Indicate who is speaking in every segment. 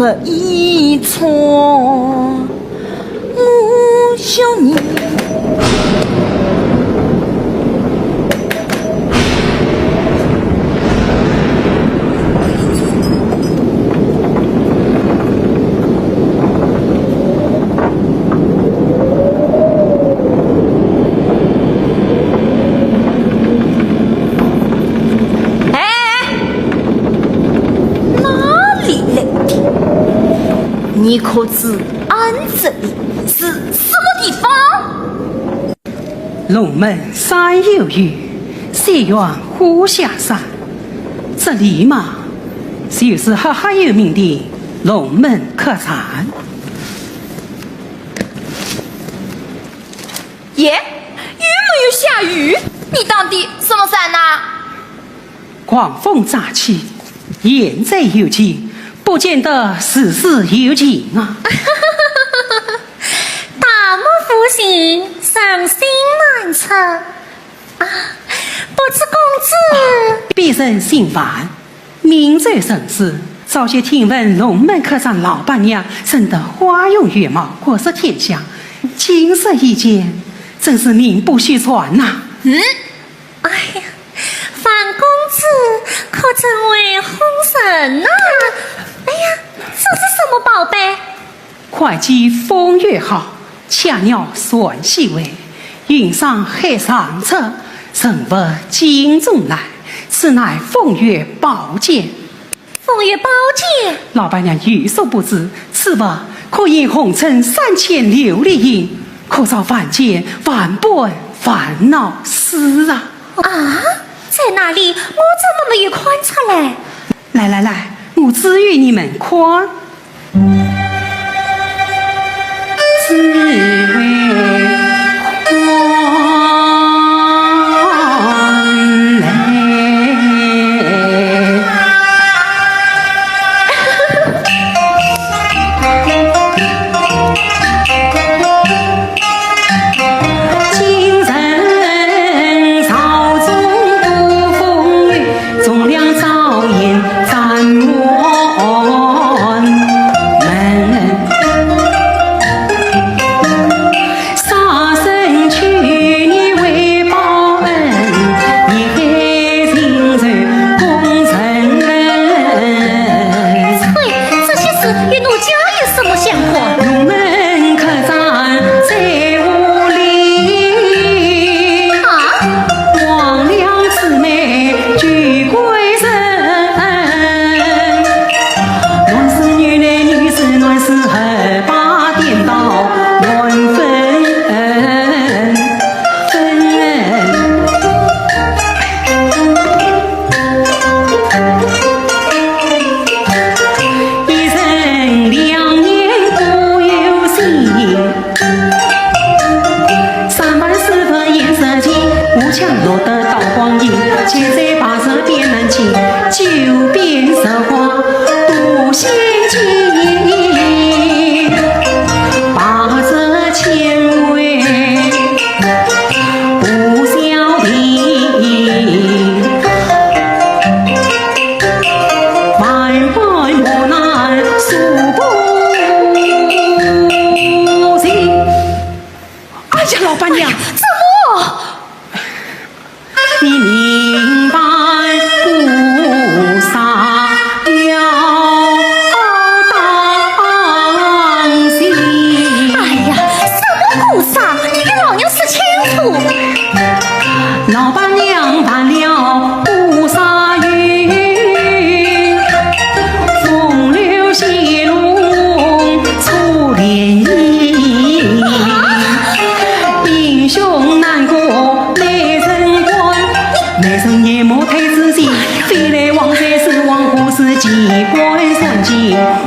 Speaker 1: 没一错，我想你。你可知俺这里是什么地方？
Speaker 2: 龙门山有雨，水源湖下山。这里嘛，就是很有名的龙门客栈。
Speaker 1: 耶，有没有下雨？你当的什么山呐？
Speaker 2: 狂风乍起，言在有情。不见得事事有情啊！
Speaker 3: 大漠复兴，伤心难测啊！不知公子
Speaker 2: 必生心烦，名在盛世。早些听闻龙门客栈老板娘生得花容月貌，国色天香，景色一见，真是名不虚传呐！
Speaker 3: 哎呀，范公子可真为红神呐！哎呀，这是什么宝贝？
Speaker 2: 会稽风月好，恰鸟算细微，云上海上策，人物金钟来。此乃风月宝剑。
Speaker 3: 风月宝剑，
Speaker 2: 老板娘有所不知，此物可引红尘3000琉璃银，可造凡间万般烦恼丝啊！
Speaker 3: 啊，在哪里？我怎么没有观察嘞？
Speaker 2: 来，我指与你们看。只为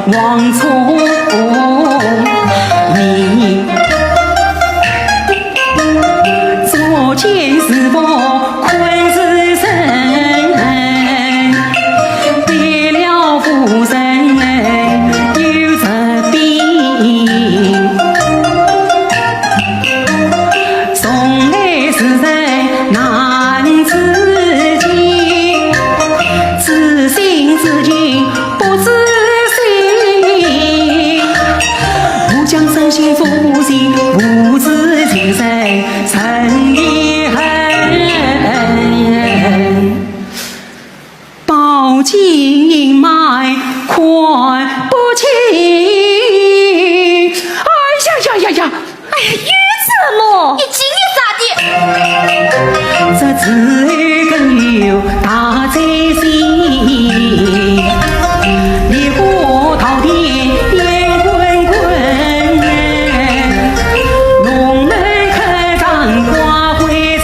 Speaker 2: 王聪明，左见是否困是神，别了夫人有着病，从来是人难自己，自信自己不自信。老经脉宽不清。哎呀呀呀呀！
Speaker 3: 哎呀，玉子么？
Speaker 1: 你今日咋的？
Speaker 2: 这子儿更有大灾星，烈火滔天烟滚滚，龙门客栈挂灰尘，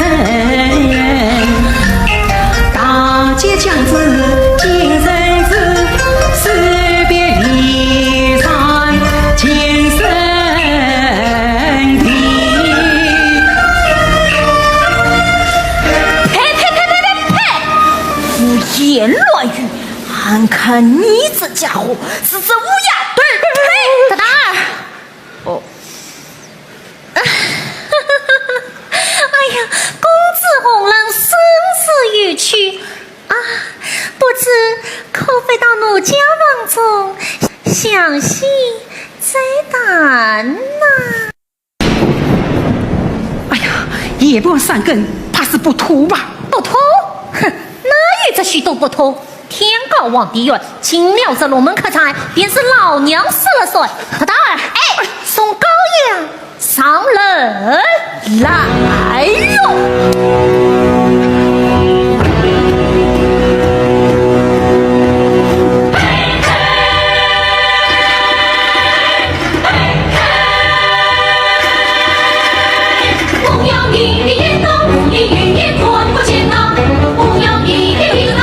Speaker 2: 大街巷子精神子，士别离散精神体。
Speaker 1: 胡言乱语！俺看你这家伙是只乌鸦对儿。
Speaker 3: 大大儿，
Speaker 1: 哦，
Speaker 3: 哎呀，公子红人生死与去啊，不知可飞到奴家房中，详细再谈呐。
Speaker 2: 哎呀，夜半三更，怕是不妥吧？
Speaker 3: 不妥？哼，哪有这许多不妥？天高望地远，进了这龙门客栈，便是老娘死了算。大大儿，哎，送高阳上人来哟！
Speaker 4: 不要你的眼灯，你语言看不见呐！不要你的鼻子，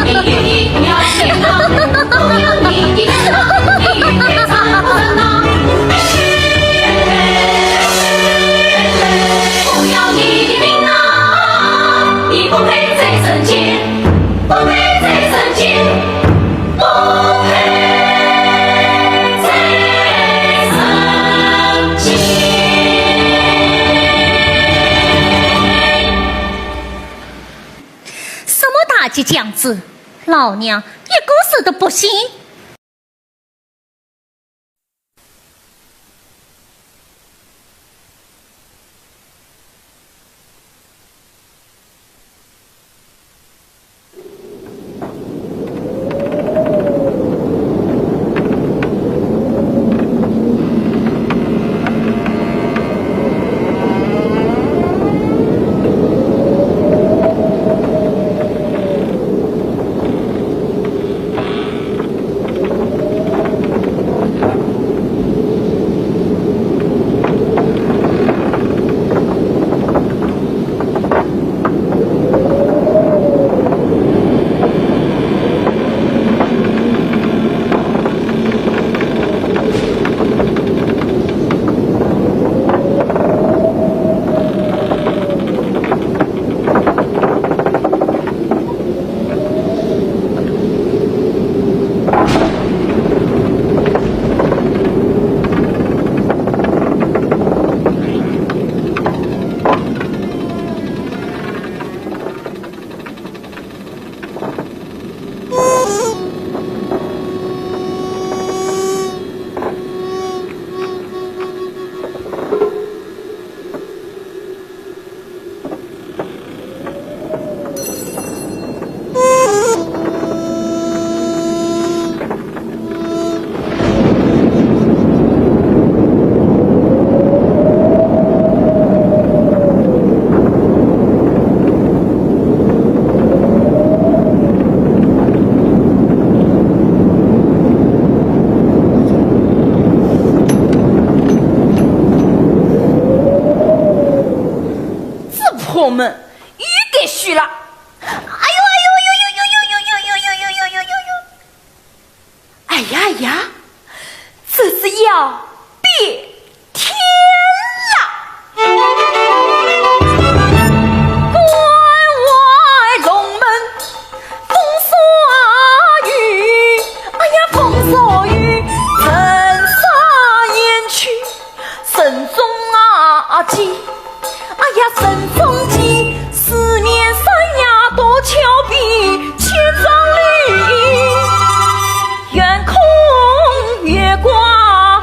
Speaker 4: 你语言要见呐！不要你的眼灯，你语言看不见呐！不要你的命啊！你不配在人间，不配在人间，不配在人间。
Speaker 3: 什么大吉将子，老娘一个死都不信。
Speaker 1: 我们又给虚了。哎呦哎呦呦呦呦呦呦呦呦呦呦呦呦呦！哎呀哎呀，这是要变天了！关外龙门风沙雨，哎呀风沙雨，人杀烟去，神中啊急。哎呀，神中急，思念山崖多峭壁，千丈绿，远空月挂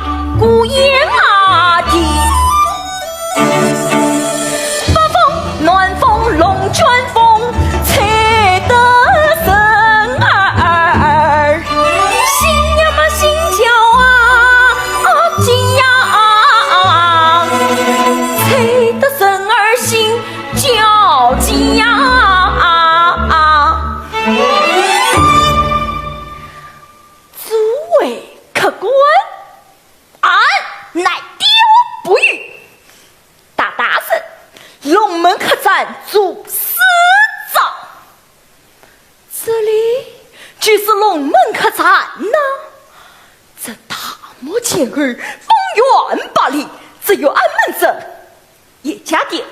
Speaker 1: 龙门客栈呢？这大漠前儿方圆8里，只有俺们这一家店，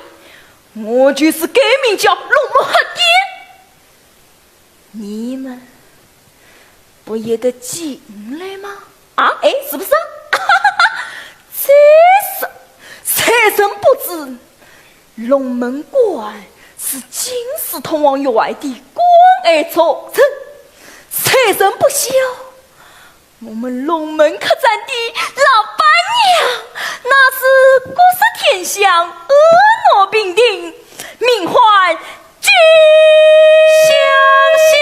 Speaker 1: 我就是改名叫龙门客店。你们不也得进来吗？啊，哎，是不是？这是财神不知，龙门关是今世通往外地关爱重镇，财神不晓，我们龙门客栈的老板娘那是国色天香，婀娜并定，名唤君香香。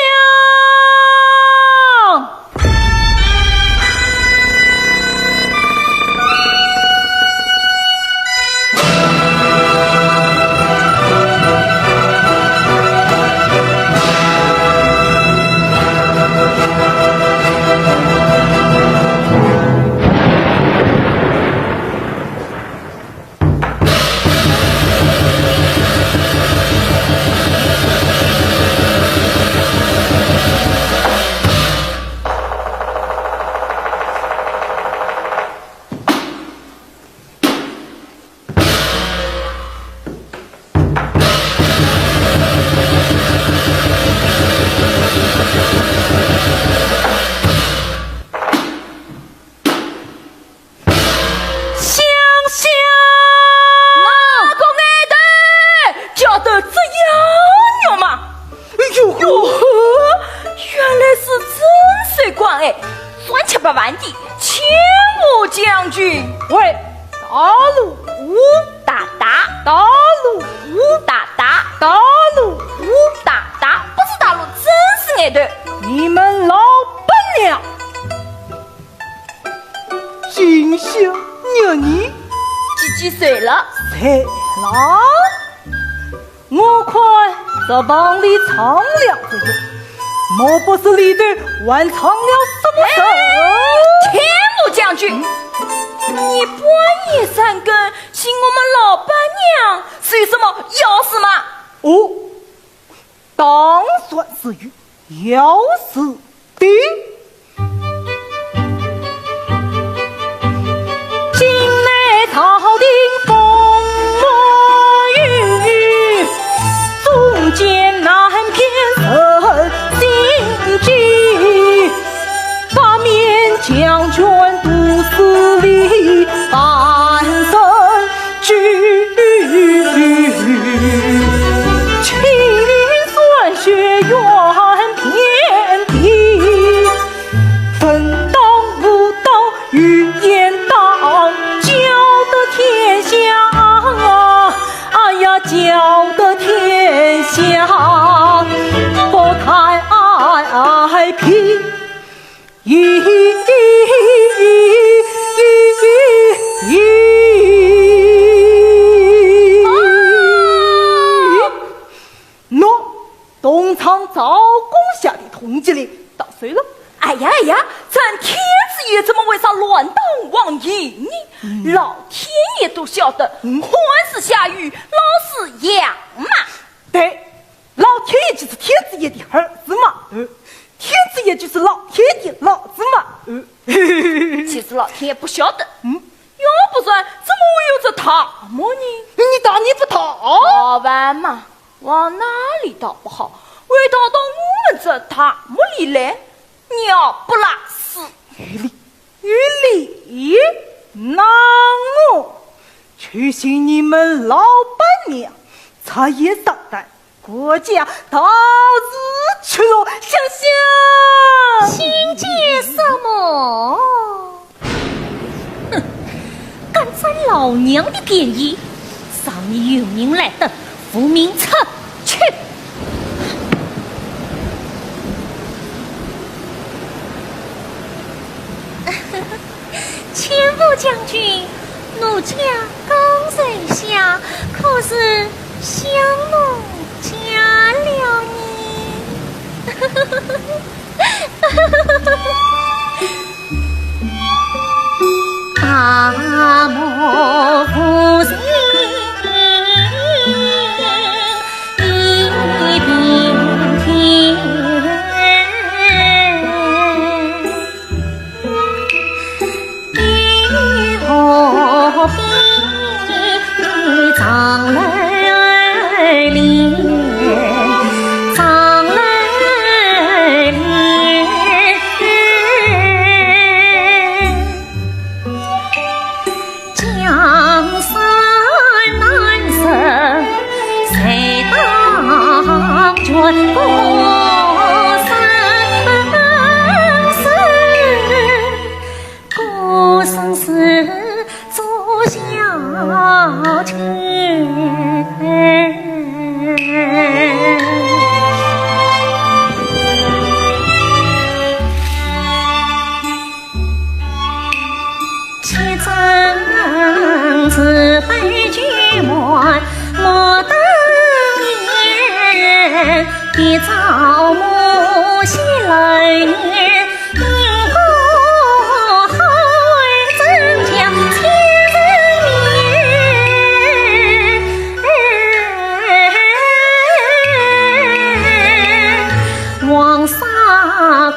Speaker 1: 8万的前武将军，喂，大路武大大，大路武大大，大路武大大，不是大陆，真是爱的。你们老板娘，
Speaker 5: 金香娘你
Speaker 1: 几岁了？
Speaker 5: 才郎，我看这帮里苍凉之人，莫不是里头完成了什么事？
Speaker 1: 天武将军，你半夜三更请我们老板娘是有什么要事吗？
Speaker 5: 哦，当算是有要事的。近来朝廷风落雨，中间难偏人心急，八面将军都司里半生惧，秦酸血缘遍地，分当无道与言当，教得天下，哎呀，教得天下不太平。喏，东厂赵公下的通缉令到谁了？
Speaker 1: 哎呀，咱天子爷怎么为啥乱党王营呢？老天爷都晓得，凡是下雨，老是养嘛。
Speaker 5: 对，老天爷就是天子爷的儿子嘛。天子爷就是老天爷老子嘛。
Speaker 1: 其实老天爷不晓得，要不然怎么会有这大漠呢？
Speaker 5: 你打你不打？
Speaker 1: 老板嘛，往哪里倒不好，为逃到我们这大漠里来，鸟不拉屎。
Speaker 5: 于理，那我去寻你们老板娘，茶叶上单，国家大事去了，想想
Speaker 3: 心结什么？哼，敢占老娘的便宜，赏你有名来的无名册去！千夫将军，奴家刚在下，可是相弄加了你。大漠不行，一并天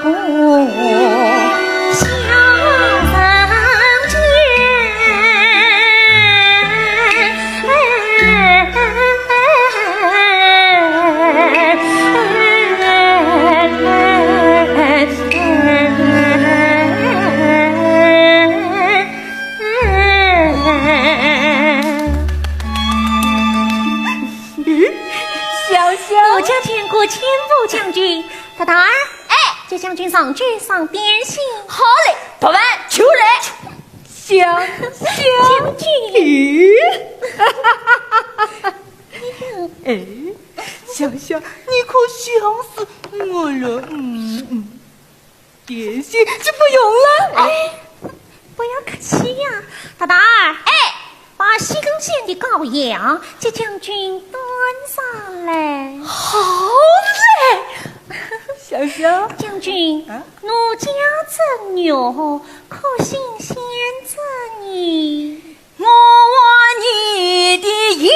Speaker 3: 不相我家见过千步将军，大胆儿，接将军上去上点心。
Speaker 1: 好嘞，不晚就来。
Speaker 5: 将
Speaker 3: 军，
Speaker 5: 哎，香香，你可想死我了？点心就不用了。
Speaker 3: 哎，不要客气呀，大胆儿，把西更县的羔羊接将军端上来。
Speaker 1: 好嘞，
Speaker 5: 香香，
Speaker 3: 将军，奴家这牛可新鲜着你。
Speaker 1: 我望你的眼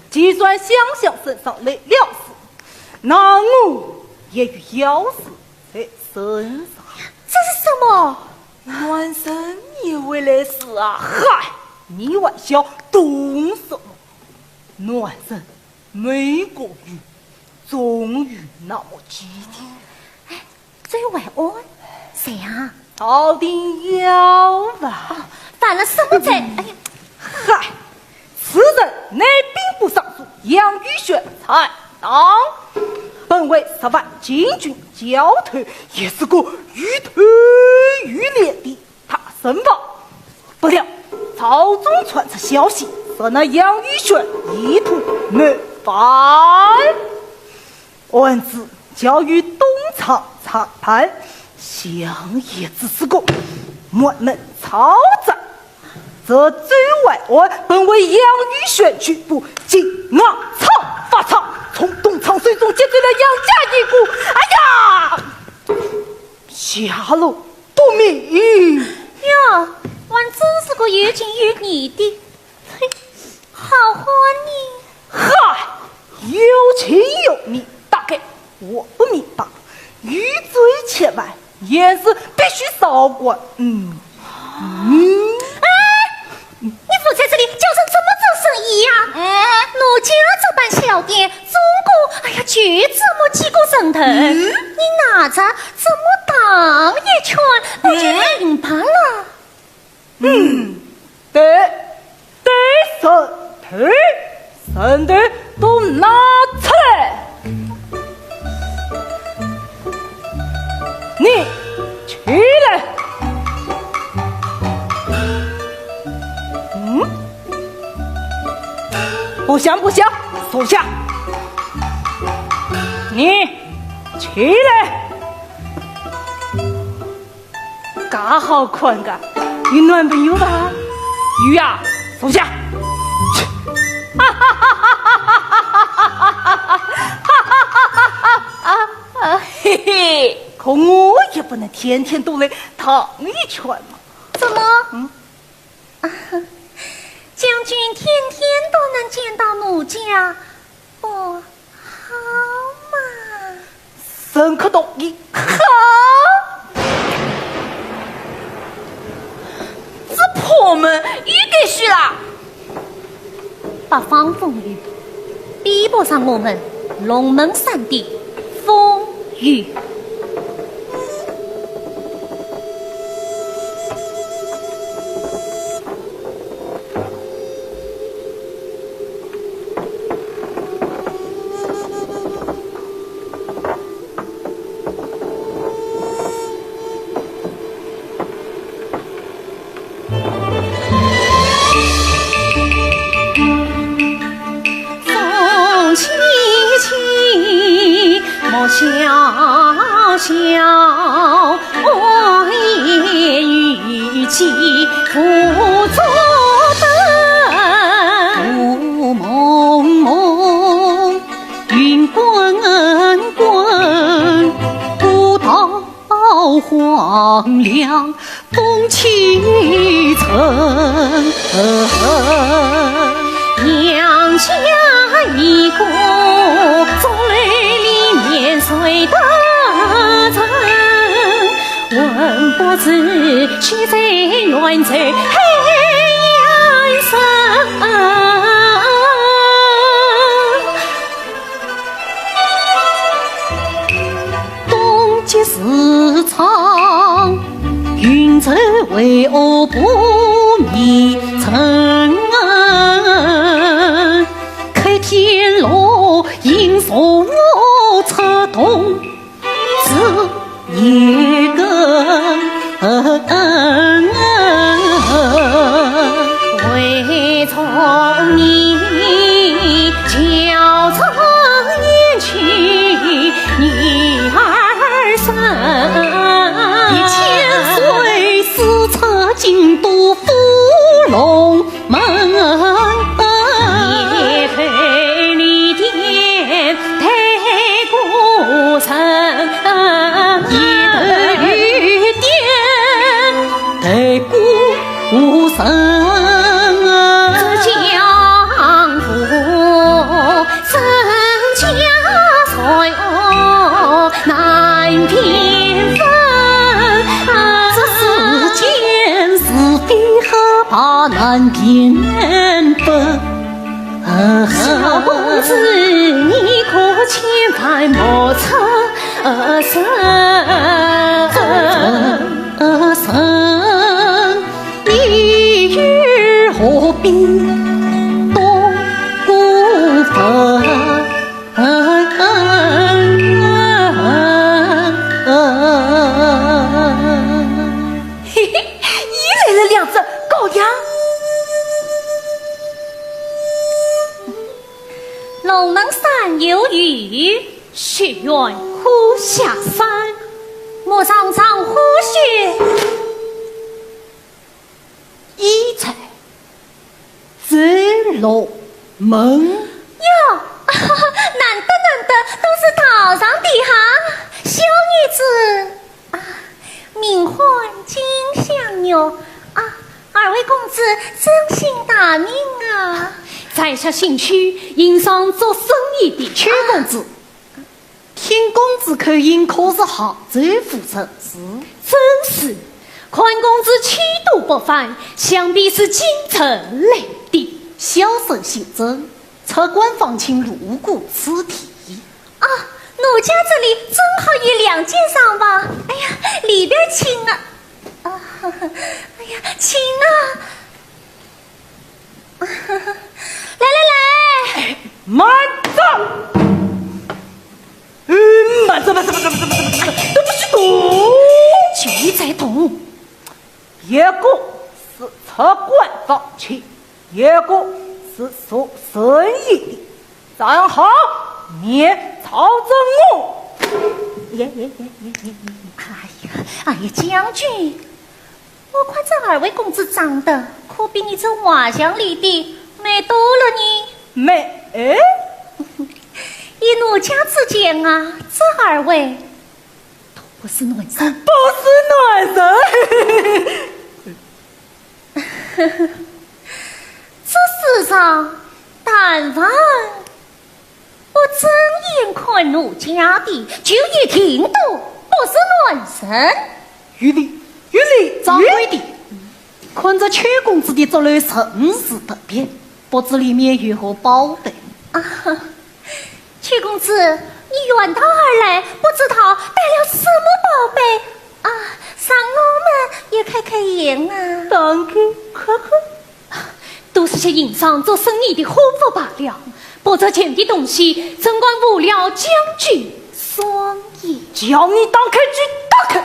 Speaker 5: 计算香香身上来了事，那我也与要死在身上。
Speaker 3: 这是什么？
Speaker 5: 暖身也为来事啊！嗨，你玩笑懂什么？暖身没过雨，终于那么几天。
Speaker 3: 最晚安谁啊？
Speaker 5: 到底要吧？
Speaker 3: 犯了什么罪？哎呀，
Speaker 5: 嗨！此人乃兵部尚书杨玉轩才当，本为10万禁军教头，也是个愈推愈烈的大神法。不料朝中传出消息，说那杨玉轩意图谋反，案子交于东厂查判，想也只是个满门抄斩。这最外案本为杨玉轩举步，竟昂长发长，从东厂水中截断了杨家一股。哎呀，下落不明
Speaker 3: 呀！俺真是个有情有义的，嘿，好话你。
Speaker 5: 嗨，有情有义，大概我不明白。欲罪且外，也是必须少管。
Speaker 3: 你伏在这里叫声怎么做生意呀？奴家这般小店，总共就这么几个人头，你拿着这么大一圈，我就明白了。
Speaker 5: 身体都拿出来，你起来。不想，坐下。你起来。刚好困个，有暖朋友吧？鱼呀，坐下。嘿嘿，可我也不能天天都来趟一圈嘛。
Speaker 3: 怎么？将军天天都能见到奴家，不好嘛？
Speaker 5: 深刻同意。好，
Speaker 1: 这破门又给续了。
Speaker 3: 把方凤玉逼迫上我们龙门三弟风雨。小小夜雨起辅佐灯，雾蒙蒙云滚滚，古道荒凉风起尘。娘家一个水的城，问不知是谁远在黑暗深。东极市场，云州为何不迷城？开天路迎送车动是一个为从你教成言去女儿身，1000岁司策京都福龙门。难辨分，小公子，你可千万莫出声，你与何必多过分？
Speaker 1: 嘿嘿，又来了两只羔羊。
Speaker 3: 龙门山有雨，雪愿哭下山。莫常常呼血，
Speaker 5: 一彩在龙门。
Speaker 3: 哟，难得，都是岛上的哈，小女子啊，名唤金香妞啊，二位公子真姓大名啊！
Speaker 2: 在下姓屈，营上做生意的屈公子。
Speaker 5: 听公子口音，可是杭州府城是？
Speaker 2: 真是，宽公子气度不凡，想必是京城来的。
Speaker 5: 小生姓曾，侧官方请入顾此题。
Speaker 3: 啊，奴家这里正好有2件上吧。哎呀，里边请啊！啊，哎呀，请啊！来，
Speaker 5: 慢着！慢着，都不许动！
Speaker 2: 就在动。
Speaker 5: 一个是侧官方请，一个是做生意的。站好，面朝着我。
Speaker 3: 哎呀，将军，我看这2位公子长得可比你这画像里的美多了呢。
Speaker 5: 美？
Speaker 3: 以奴家之见啊，这2位不是暖身，
Speaker 5: 不是暖人。
Speaker 3: 这世上但凡我睁眼看奴家的，就一定都不是暖身。
Speaker 5: 玉丽，
Speaker 2: 掌柜的，看着邱公子的这类生死特别，不知里面如何报的？
Speaker 3: 啊，邱公子，你远道而来，不知道带了什么宝贝啊？让我们也开开眼啊！
Speaker 5: 当给呵呵，
Speaker 3: 都是些营商做生意的伙夫罢了，不值钱的东西，怎管误了将军双眼？
Speaker 5: 叫你打开就打开。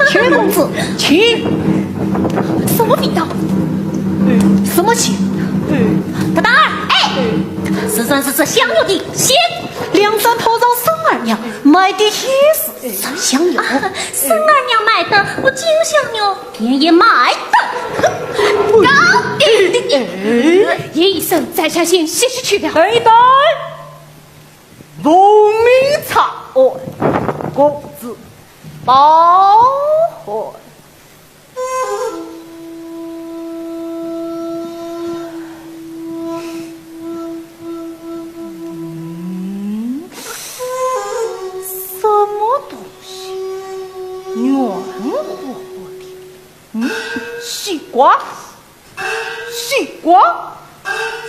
Speaker 2: 邱公子，请。
Speaker 3: 什么味道？
Speaker 2: 什么钱？
Speaker 3: 大胆儿，哎，是算是这香油的鲜。
Speaker 2: 梁山坡上沈二娘买的也是啥香油？
Speaker 3: 沈二娘买的，我金香油便也买的。高叶医生在下先谢谢去了。
Speaker 5: 等一等，农民茶哦，公子包回。什么东西？软乎乎的。西瓜，西瓜，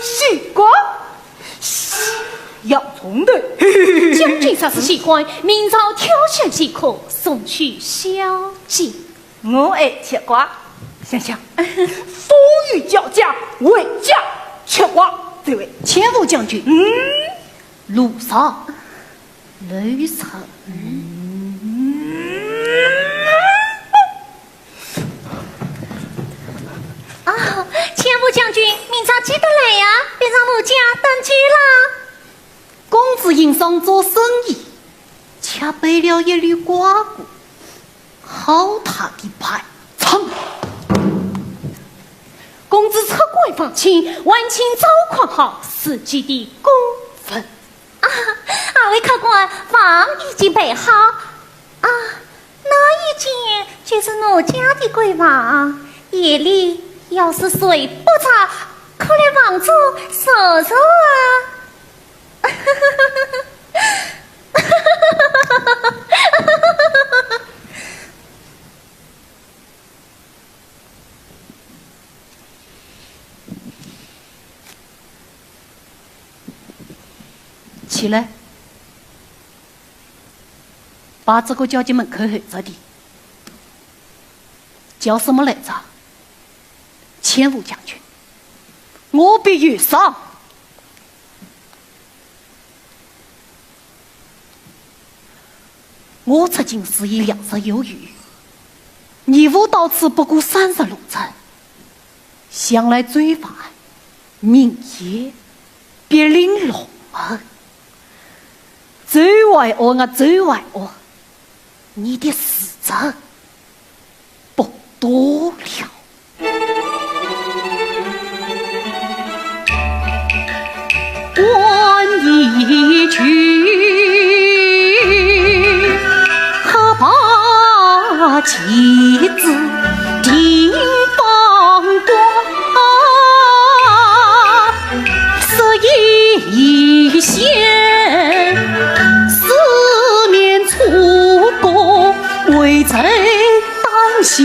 Speaker 5: 西瓜，洋葱的。
Speaker 3: 将军啥是喜欢，明早挑选几颗送去小姐。
Speaker 5: 我爱吃瓜，想想，风雨交加，为家吃瓜。这位
Speaker 2: 千户将军，路上
Speaker 3: 雷神。啊，千户将军，明早记得来呀，别让奴家等急了。
Speaker 2: 公子营商做生意，恰背了一缕瓜果，好他的排场。
Speaker 3: 公子车贵放轻，晚清早款好，司机的公分。啊，二位客官，房已经备好。啊，那一间就是奴家的闺房，夜里要是睡不着，可来房主说说啊。
Speaker 2: 起来，把这个叫进门口候着的，叫什么来着？千户将军，我必遇上。我曾经是以2日有余，你我到此不过3日路程，想来罪犯明夜别领龙门。走外我啊，走外我，你的死者不多了。问一句，可把妻子定放光？是一线四面楚歌，为贼当心。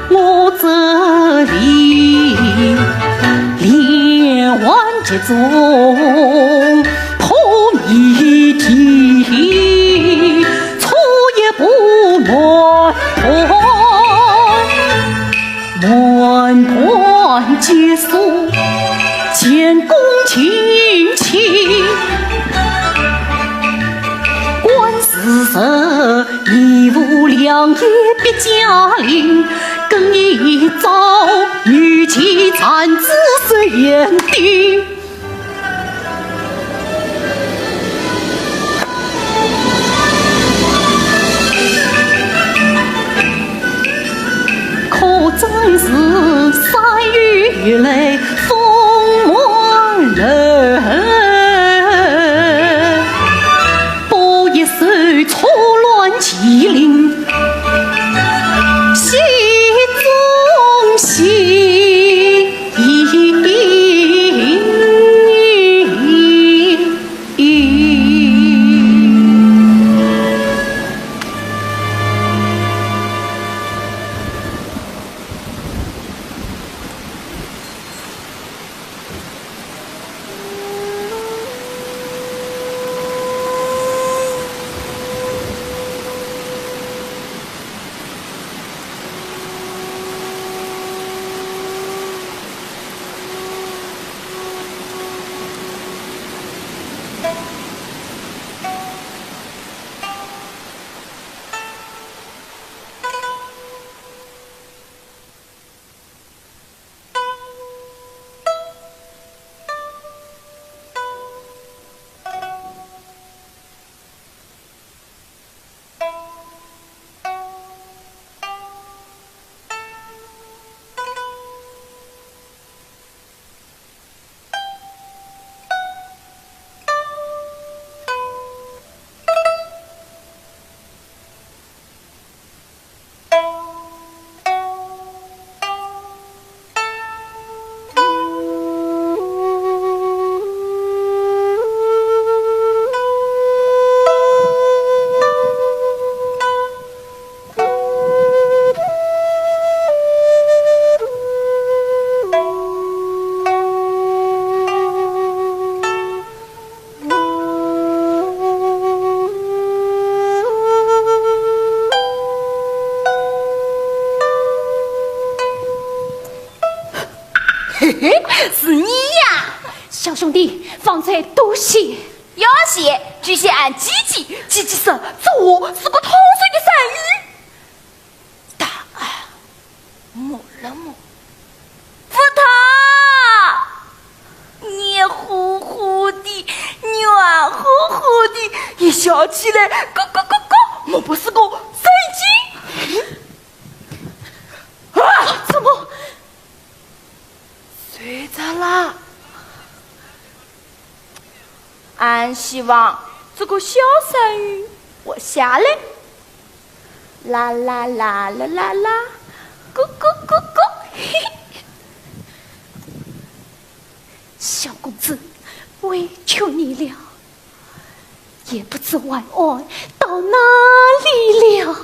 Speaker 2: 我这里连环
Speaker 1: 且中破谜题，错也不乱断，乱断结束，前功尽弃。官司色，你无良也别加临，更一遭女妻惨子随眼底。可真是三月泪风满人。错乱麒麟，戏中戏。
Speaker 3: 是你呀，小兄弟，方才多谢。
Speaker 6: 要谢，只谢俺吉吉，吉吉说这我是个偷水的山芋。大案没了么？福头，黏糊糊的，软乎乎的，一笑起来咯咯咯咯，我不是个神经。啊！
Speaker 3: 怎么？
Speaker 6: 睡着了。俺希望这个小山芋活下来。啦啦啦啦啦啦，咕咕咕咕，嘿嘿。
Speaker 3: 小公子，委屈你了，也不知晚安到哪里了。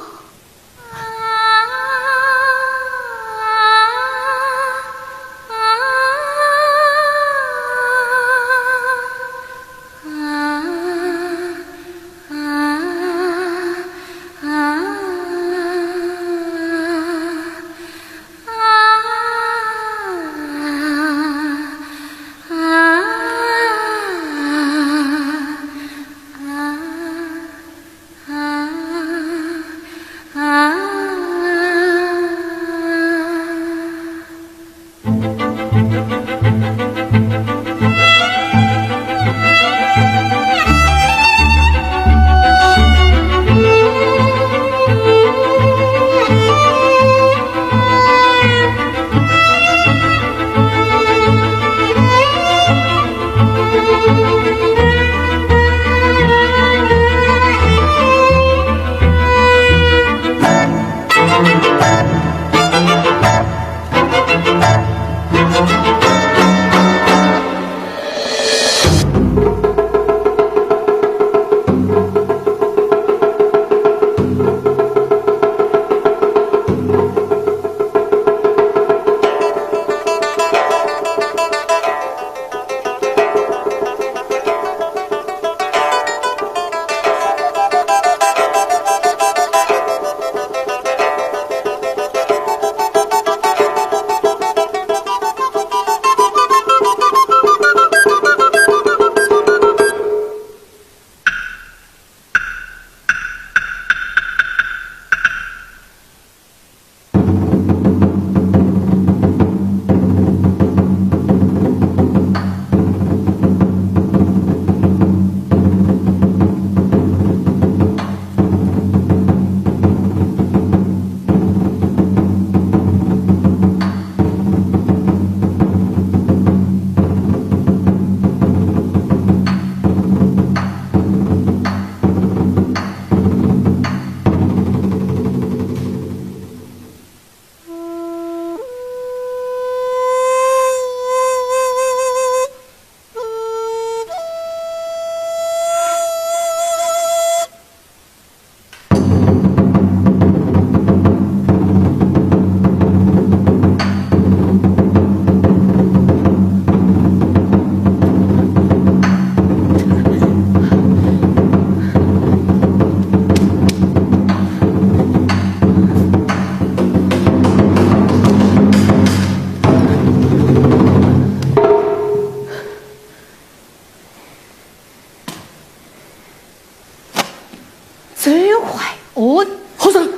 Speaker 5: 最坏哦，
Speaker 2: 和尚，
Speaker 5: 是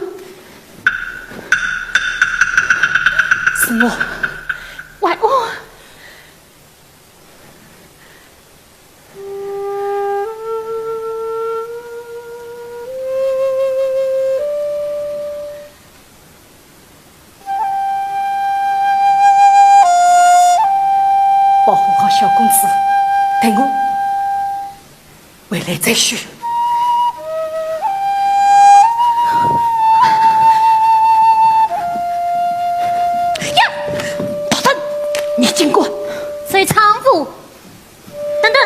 Speaker 5: 我，
Speaker 3: 外公，
Speaker 5: 保护好小公子，等我，回来再说。你经过，
Speaker 3: 随娼妇。等等，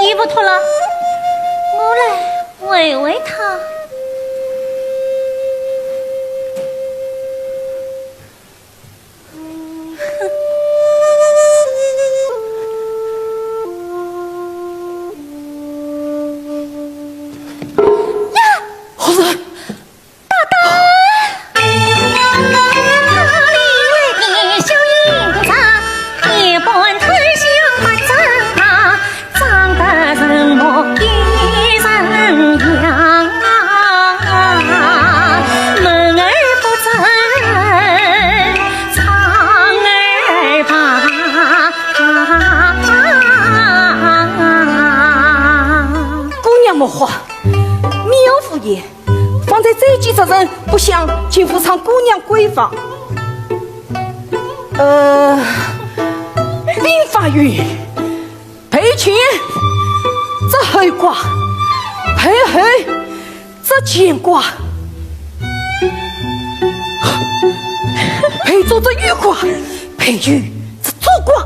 Speaker 3: 衣服脱了，我来喂喂他。
Speaker 2: 和尚，
Speaker 5: 莫话，苗夫爷放在这几个人不像金福昌姑娘闺房。兵法云：配前则后卦，配后则乾卦，配左则豫卦，配豫则左卦。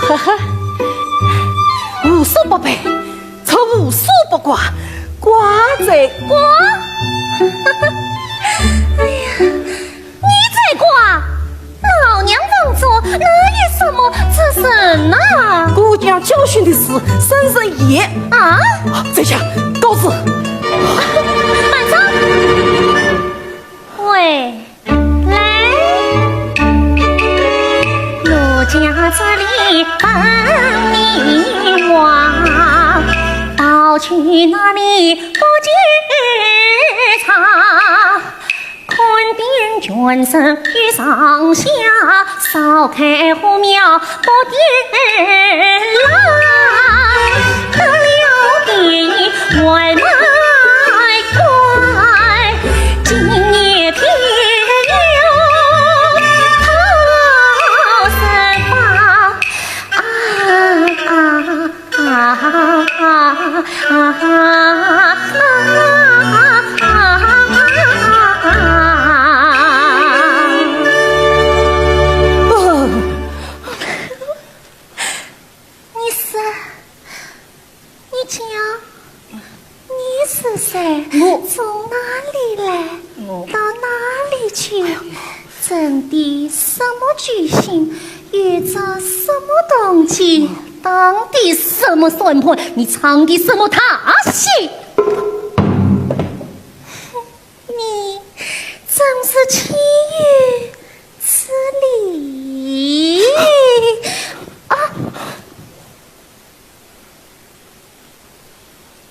Speaker 5: 呵呵，无所不配。无所不挂，挂在挂。
Speaker 3: 哎呀，你在挂，老娘放左，那有什么这神啊？
Speaker 5: 姑娘教训的是生人也
Speaker 3: 啊！
Speaker 5: 在下告辞。
Speaker 3: 慢走。喂，来，陆家这里帮你挖。到去那里不检查，看点全身与上下，烧开火苗不点蜡，得了地外卖乖，今夜偏有好生发你是谁？从哪里来？到哪里去？正地什么居心？遇着什么动机？当的什么算盘？你唱的什么大戏？你真是岂有此理啊！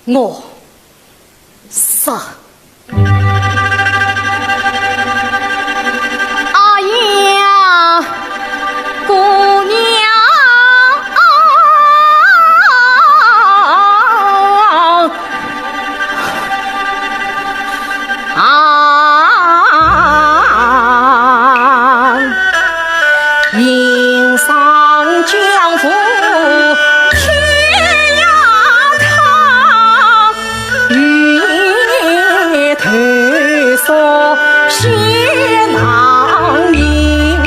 Speaker 5: 我杀阿呀姑娘迎上江湖天涯堂，玉头锁血囊营，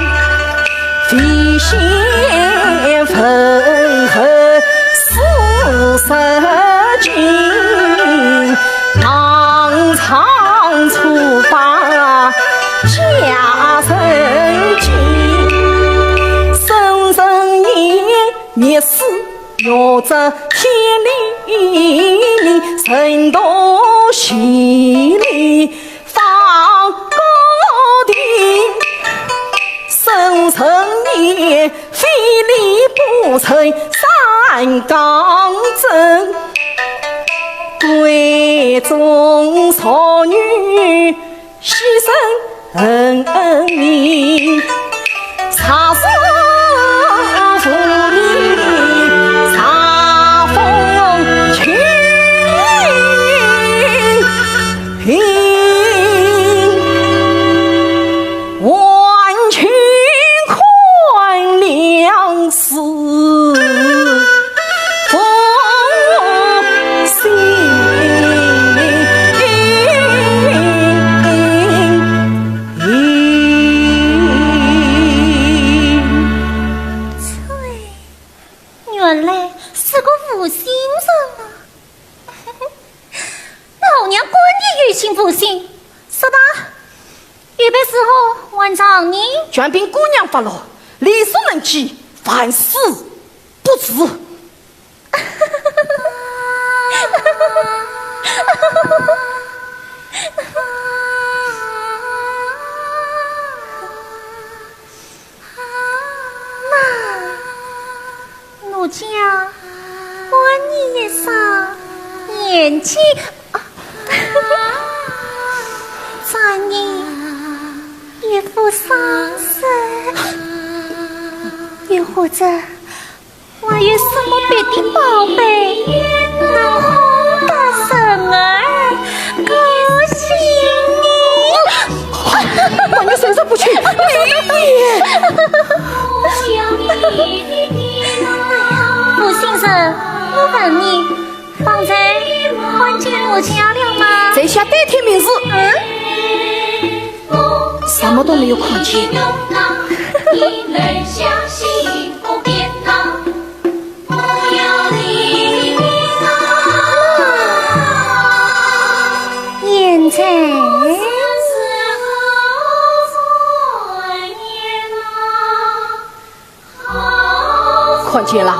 Speaker 5: 飞仙分后四十斤，当场处罚家神经，生人也是有着天理，神道心里放高定，生人也非礼不成三纲正，闺中少女牺牲命，茶色妇女茶风情，万群宽良师。
Speaker 3: 原来是个负心人啊！老娘管你于心不心，是吧？预备时候，晚上你
Speaker 5: 全凭姑娘发落，力所能及，凡事不辞。
Speaker 3: 奴家问你一声，年纪在你也不伤身，又或者我有什么别的宝贝能哄得生儿高兴你？
Speaker 5: 把你身上不去，
Speaker 3: 不信神，我问你，方才看见奴家了吗？
Speaker 5: 这下得天明日，什么都没有看见。
Speaker 4: 你能相信不变呐，不要离别啊！
Speaker 3: 现在
Speaker 5: 看见了。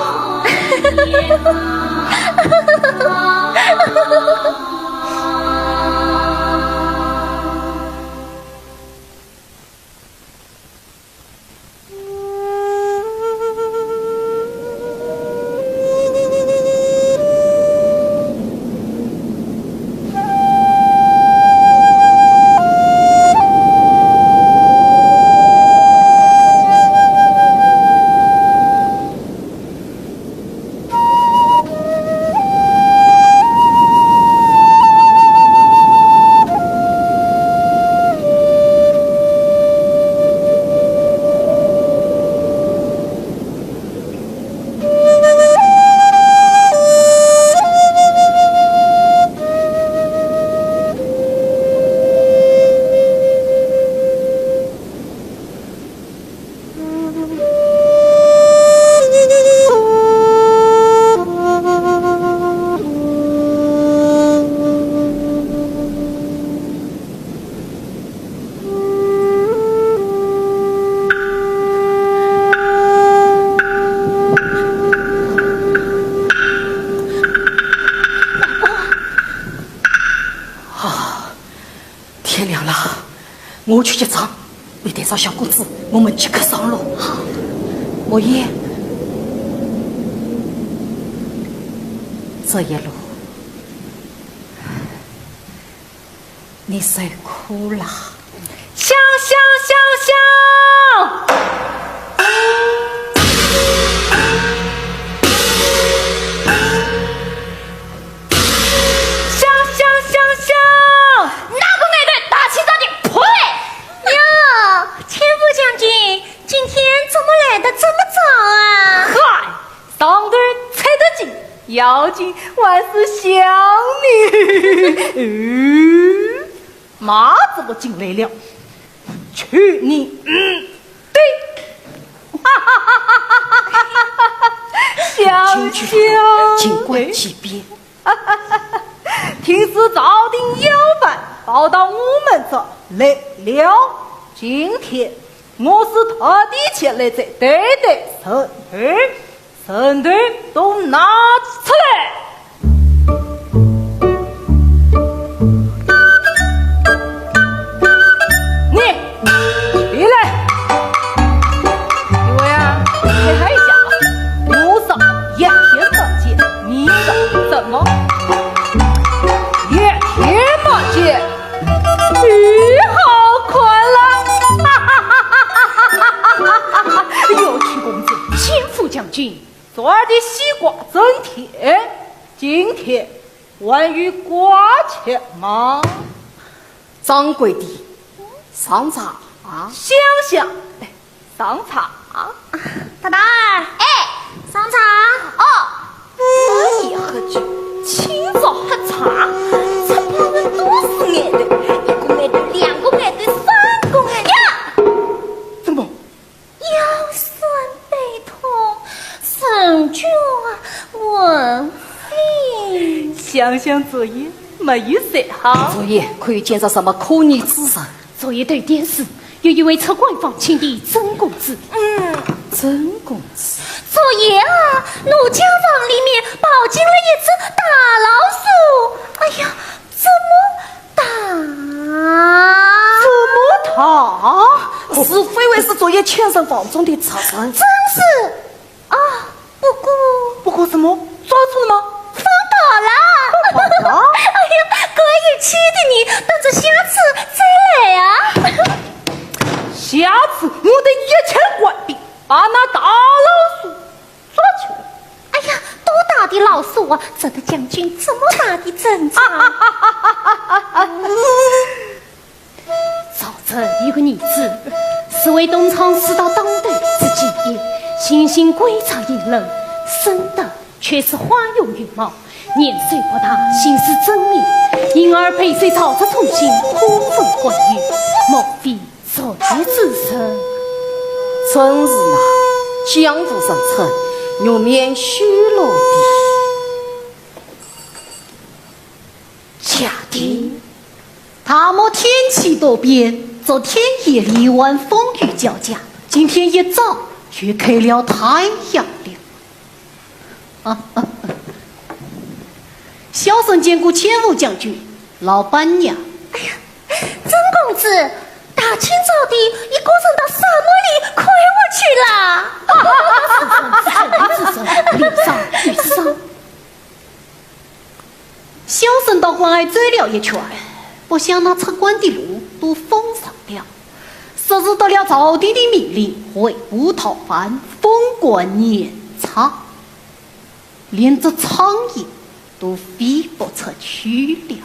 Speaker 5: 天亮了，我去结账，你带上小公子，我们即刻上路。好，莫言，这一路你受苦了。
Speaker 1: 香香香香。要紧万事想你，妈怎么进来了？去你，对，香香，
Speaker 5: 尽管即便。
Speaker 1: 听是朝廷要办报到我们这来了，今天我是特地前来这对对神队，神队都拿出来。
Speaker 5: 儿的西瓜增添，今天关于挂钱吗？
Speaker 1: 掌柜的，上茶啊！
Speaker 5: 想想，上茶。
Speaker 3: 大蛋儿，上茶哦。
Speaker 6: 你喝酒，清早喝茶，茶旁人多是爱的，一个爱的，两个爱的，三个爱的。呀，
Speaker 5: 怎么？
Speaker 3: 腰酸背痛，手脚温病。
Speaker 5: 想想昨夜没有睡好，
Speaker 1: 昨夜可以见着什么可疑之人？
Speaker 3: 昨夜对电视有一位测官房请的曾公子。
Speaker 1: 曾公子，
Speaker 3: 昨夜啊，奴家房里面跑进了一只大老鼠。哎呀，怎么打？
Speaker 1: 是非为是昨夜前身房中的侧身？
Speaker 3: 真是啊，不过
Speaker 5: 什么？抓住呢？
Speaker 3: 放倒了。哎呀，怪有气的你，等着下次再来啊。
Speaker 5: 下次我得一枪官兵把那大老鼠抓起来。
Speaker 3: 哎呀，多大的老鼠啊！这个将军这么大的阵仗。早晨有个女子，是为东厂4道当队之基业，形形归草一人，生的却是花容月貌，年岁不大，心思缜密，因而陪随曹操同行，呼风唤雨，莫非昨夜之身？
Speaker 1: 真是呐，江湖上称用面虚落的。
Speaker 3: 假的，大漠天气多变，昨天夜里晚风雨交加，今天一早却开了太阳了。小生见过前务将军，老板娘。哎呀，曾公子，大清早的一个人到沙漠里快我去了。礼上礼上。小生到关外走了一圈，不想那出关的路都封上了。昨日得了朝廷的命令，回部讨番，封官年差，连这苍蝇都飞不出去了。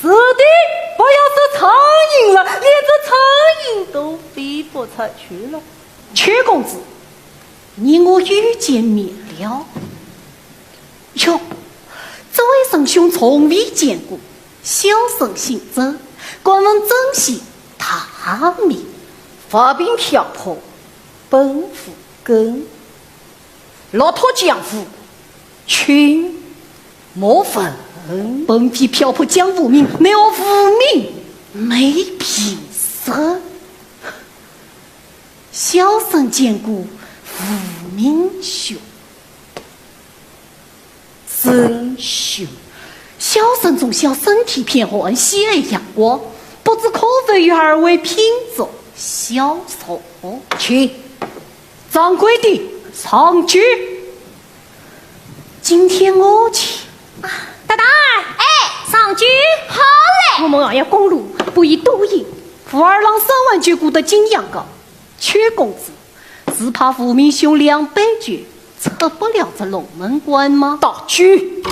Speaker 5: 是的，不要说苍蝇了，连这苍蝇都飞不出去了。
Speaker 3: 屈公子，你我遇见面了。哟，这位圣兄从未见过，小生姓曾，官问曾姓，他名
Speaker 1: 发兵漂泊，奔赴根，骆驼江湖，群莫分。
Speaker 3: 本匹漂泊江无名，没有无名，没品色。小生见过无名兄，
Speaker 1: 曾兄，
Speaker 3: 小生从小身体偏寒，喜爱阳光，不知可否与二位品作小错？
Speaker 1: 去，掌柜的上去。
Speaker 3: 今天我去。大蛋儿，上去好嘞！我们要公路，不宜多言。富二郎3万绝谷的景阳冈，屈公子是怕无名兄200绝，测不了这龙门关吗？
Speaker 1: 大举。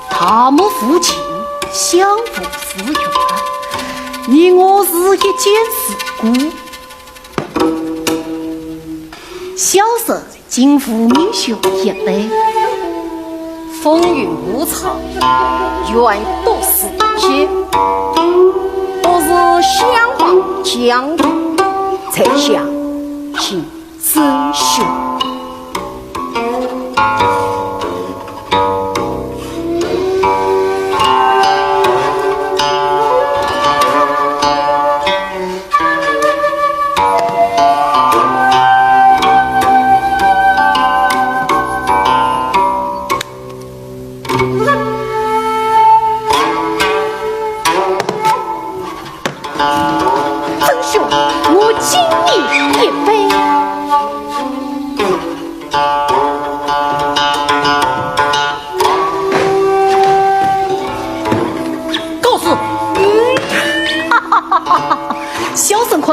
Speaker 3: 他们父亲相逢是缘，你我是一见世故。小生敬父名兄一杯，
Speaker 1: 风云无常，愿斗世间。不是相望江湖，才想起曾兄。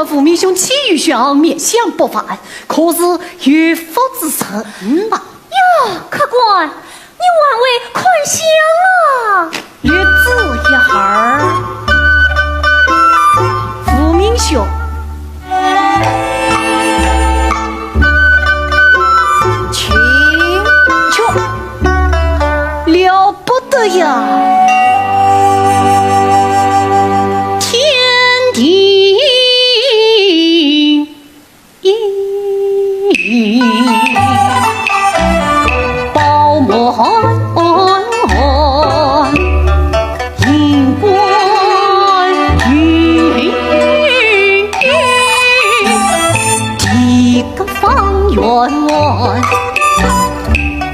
Speaker 3: 父明兄气宇轩昂，面相不凡，可是岳父之臣嘛。哟，客官，你万位快香啊！
Speaker 2: 略知一会儿，父明兄。请求，了不得呀！天地宝满，银冠玉，地阁方圆圆。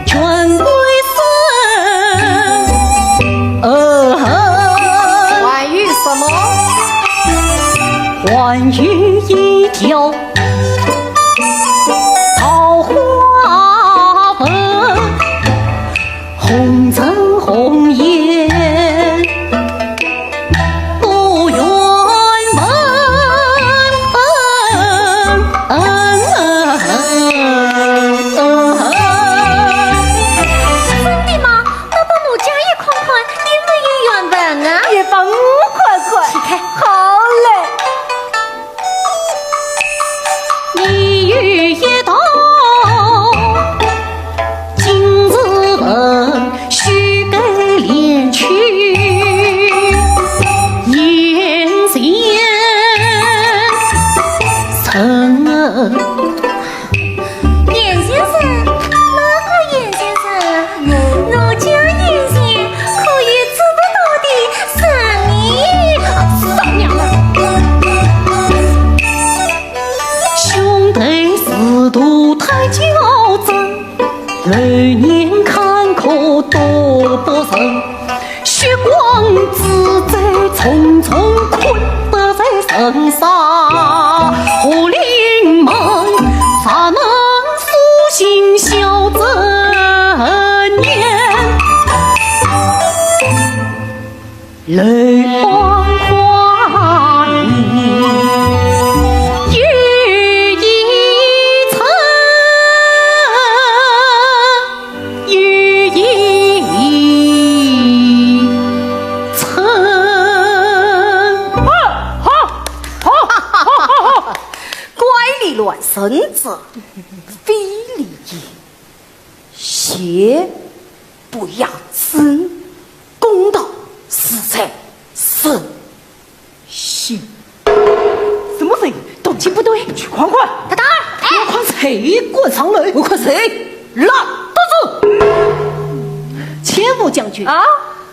Speaker 2: 全归孙，
Speaker 3: 关于什么？
Speaker 2: 关于一条桃花奔，红尘红颜不圆
Speaker 5: 也帮我快快。好嘞。
Speaker 2: 一语一道，今日本须该连去眼前曾
Speaker 3: 严先生，哪个严先生？我家严先可以知不道的生意。丧娘们，
Speaker 2: 兄弟四度太较真，来年坎坷多不胜，血光之灾重重困得在身上，何灵门咋能苏醒小真年？泪光花影雨一层，雨一层。
Speaker 5: 怪力乱神者，非礼也。邪不压真，公道是才慎行。什么声音？动静不对，去看看。
Speaker 3: 大胆儿！
Speaker 5: 我看谁滚上来？我看谁拉刀子。
Speaker 2: 前副将军
Speaker 5: 啊！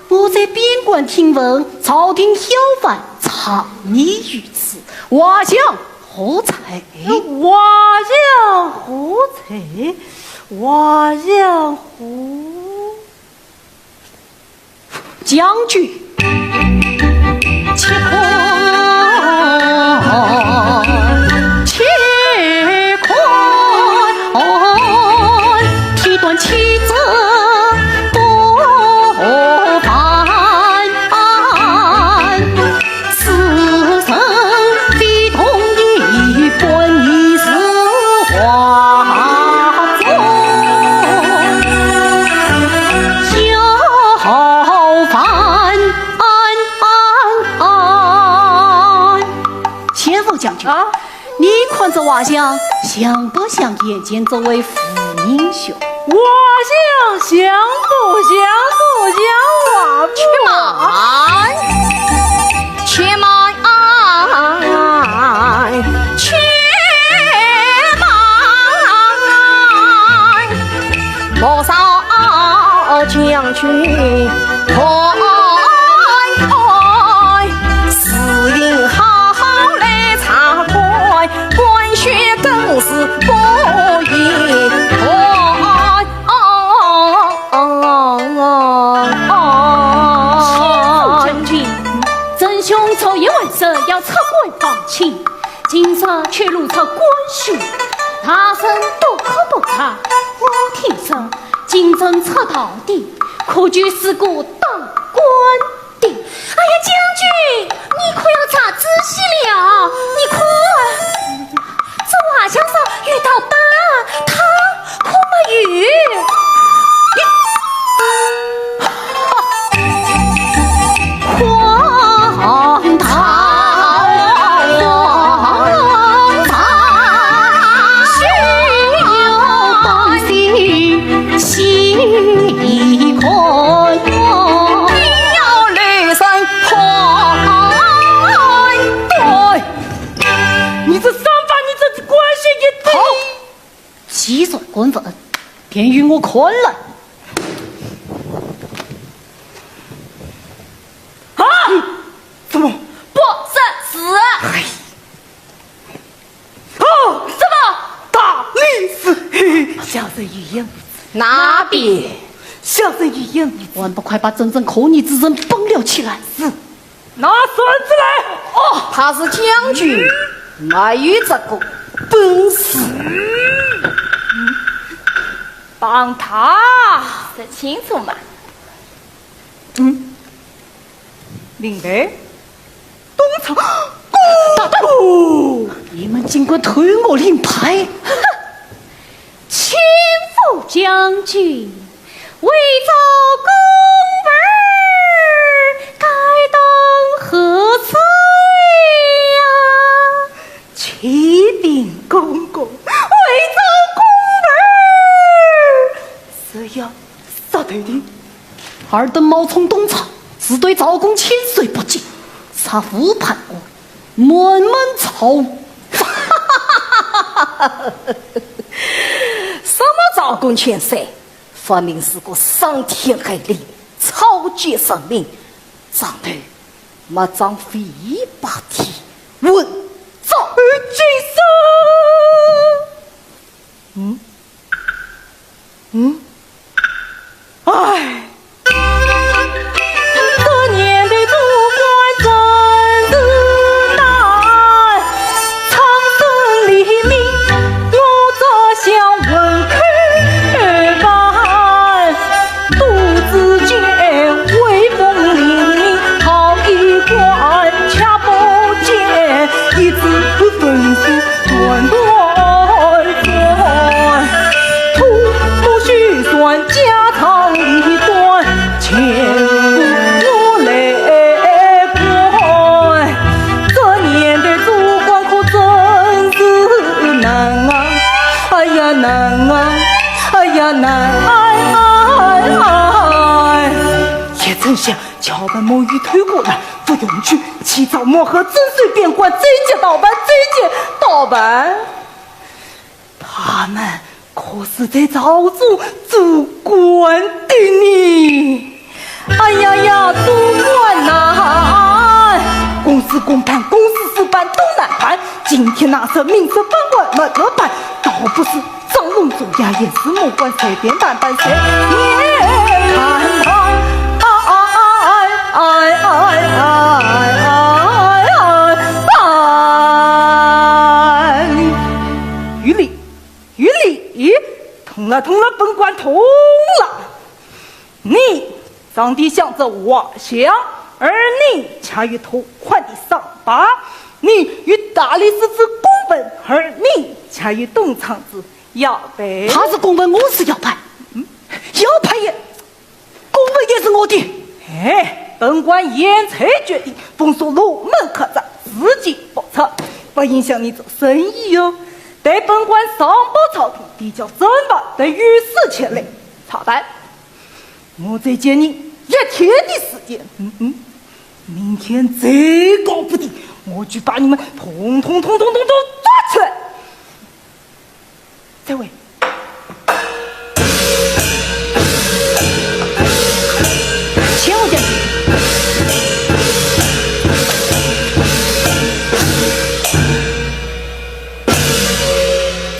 Speaker 2: 我在边关听闻朝廷小贩藏匿于此，瓦匠何才？
Speaker 5: 瓦匠何才？瓦匠何？
Speaker 2: 将军，且看，且看，提断其责多烦，此生非同一本一时化中，要烦。前副将军
Speaker 5: 啊，
Speaker 2: 你看这瓦匠像不像眼前这位傅英雄？
Speaker 5: 瓦匠像不像？
Speaker 3: 且慢，且慢，且慢，多少将军
Speaker 5: 死因好好来查看，关血更是不宜。
Speaker 3: 将军，真凶昨夜晚上要撤关放情，今日却入撤关署，他生不可不查。我听说今正撤到底，可据事故当官定。哎呀，将军，你可要查仔细了，你看，这瓦墙上遇到疤，他可没雨。荒唐！几岁官份，便与我看来。
Speaker 5: 啊！怎么？
Speaker 6: 不是死。
Speaker 5: 哦，
Speaker 6: 什么？
Speaker 5: 大理石！小人一言，
Speaker 3: 哪边？
Speaker 5: 小人一言，
Speaker 3: 还不快把真正可疑之人绑了起来！
Speaker 5: 是，拿孙子来！
Speaker 3: 哦，他是将军，没有这个本事。
Speaker 6: 帮他说清楚嘛。
Speaker 5: 领队，东厂，
Speaker 3: 你们尽管推我令牌。请副将军，为造公本，该当何罪呀？
Speaker 5: 启禀公公，为造公本是要杀头的。
Speaker 3: 尔等冒充东厂，只对赵公千岁不敬，他误判我，满门抄。
Speaker 6: 什么赵公千岁？分明是个伤天害理、草菅生灵，长头没长飞把蹄，问赵
Speaker 5: 军生。哎，这年的主官真是难，长生黎明，我这想问看，杜子见威风凛凛，好一官恰不见，一直分数断断断，土木须算家长里短，千古我来管。这年的主管可真是难啊！哎呀难啊！哎呀难！也曾想桥本某鱼推过来，不用去起草磨合，真随便管，这一届盗版，这一届盗版。他们可是在造主主管的你。哎呀呀，主管呐！公事公办，公事私办都难办。今天那是明色本官没得办，倒不是张龙主牙也是木管随便办办谁也看他。于理，通了，本官通了。你长得像这瓦香，而你恰与头换的伤疤。你与大理石之公本，而你恰与东厂子要背。
Speaker 3: 他是公本，我是要派。要派也，公本也是我的。
Speaker 5: 哎，本官严才决定，封锁龙门客栈，自己报仇，不影响你做生意哦。待本官上报朝廷，递交正版，得御史前来查办。我再给你一天的时间，明天最高不定，我就把你们统统抓出来。这位。
Speaker 3: 前务将军，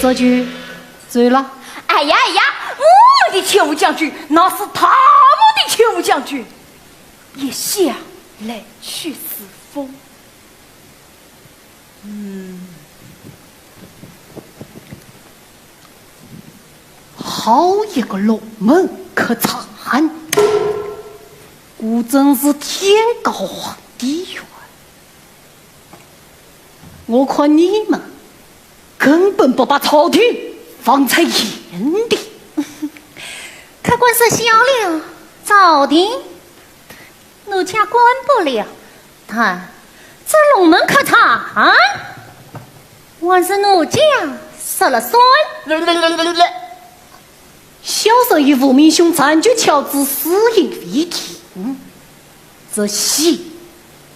Speaker 3: 这就醉了。
Speaker 6: 哎呀，我的前务将军，那是他们的前务将军，也下来去四风。
Speaker 3: 好一个龙门客栈！
Speaker 6: 果真是天高皇帝远。我看你们根本不把朝廷放在眼里。
Speaker 3: 客官是小了，朝廷奴家管不了。但这龙门客栈，还是奴家说了算。
Speaker 6: 小人与吴明兄暂就乔治私隐为题，这戏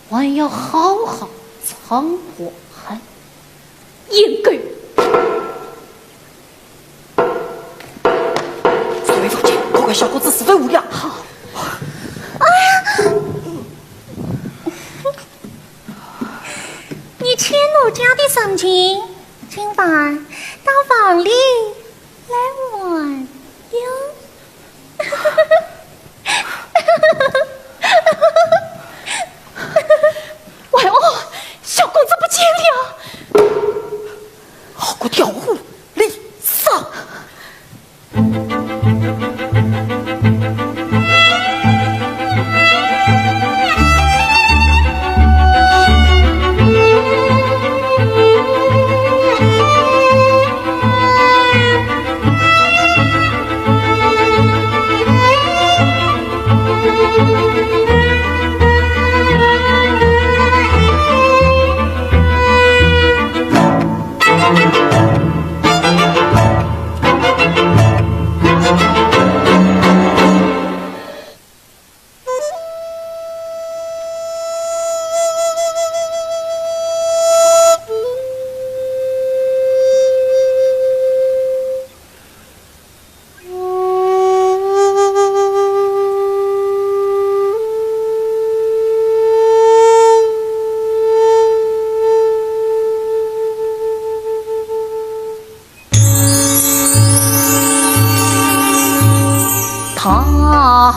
Speaker 6: 还要好好唱完。应该。这位房间，快快小伙子十分无聊。好。
Speaker 3: 你欠奴家的生情，今晚到房里来玩哟。
Speaker 6: 喂哦，小公子不见了！好个调虎离山！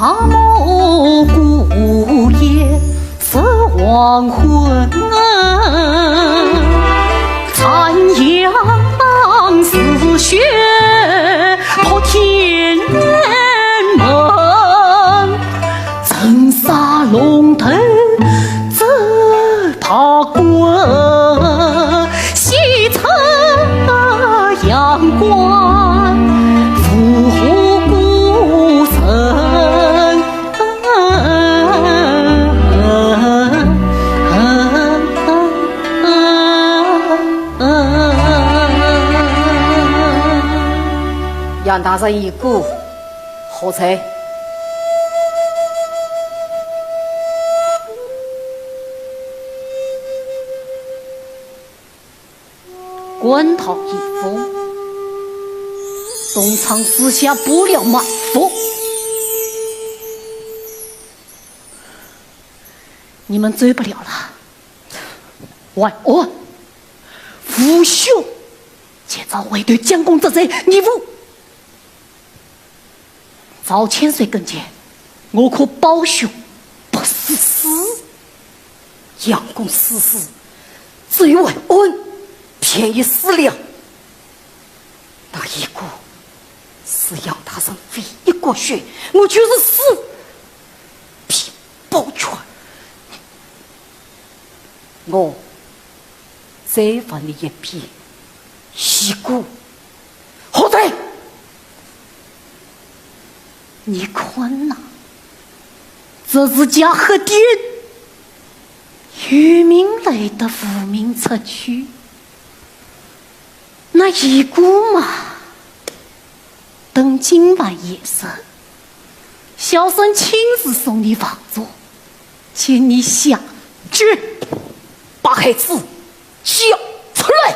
Speaker 2: 大漠孤雁是黄昏，残阳似血破天门，沉沙龙腾只怕滚，西侧阳关复湖孤城。
Speaker 6: 杨大人一鼓，何才？官讨一封，东厂之下不了满腹。你们追不了了。晚安，父兄，今朝为对将功折罪，你无赵千岁跟前，我可保兄不死死。杨公死死，追晚安，便宜死了。那一股是杨大人唯一国血，我就是死必保全。我再问你一遍，一股何在？你看呐，这是家和殿，渔民来的无名撤去，那一股嘛，等今晚夜深，小生亲自送你房坐，请你下去把孩子交出来。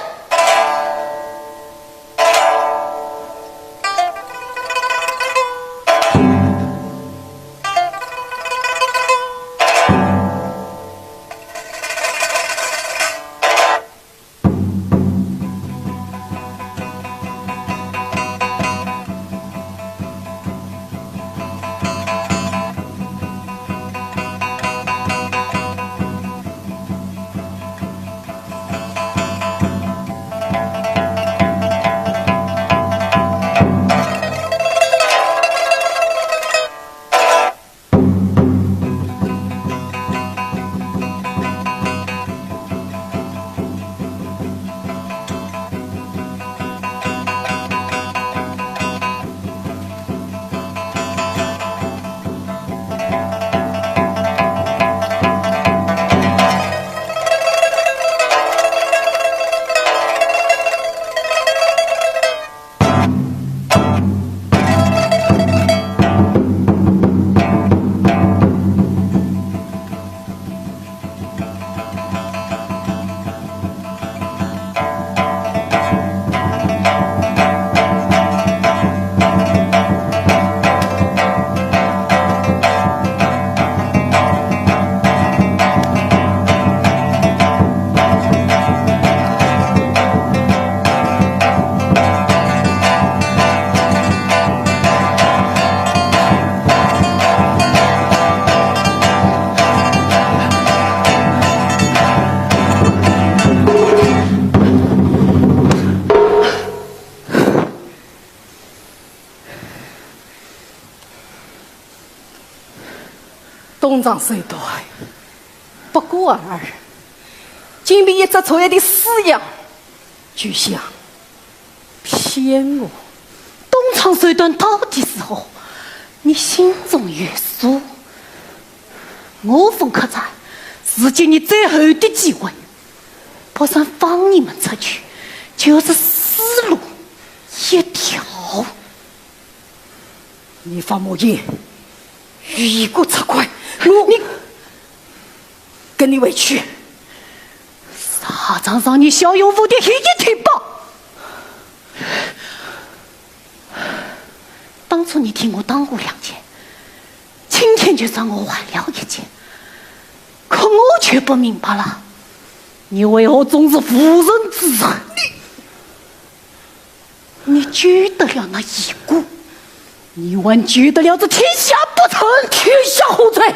Speaker 6: 东张西对，不过尔，竟比一只错的死羊，就想骗我。
Speaker 2: 东窗水短到底时候，你心中有数。我冯克才是给你最后的机会，不想放你们出去，就是死路一条。
Speaker 6: 你发莫言，与一个出轨，你跟你回去。
Speaker 2: 沙场上你骁勇无敌，一腿吧。当初你替我挡过2剑，今天就算我还了1剑，可我却不明白了，你为何总是妇人之仁？你举得了那一股，你还举得了这天下不成？
Speaker 6: 天下何在？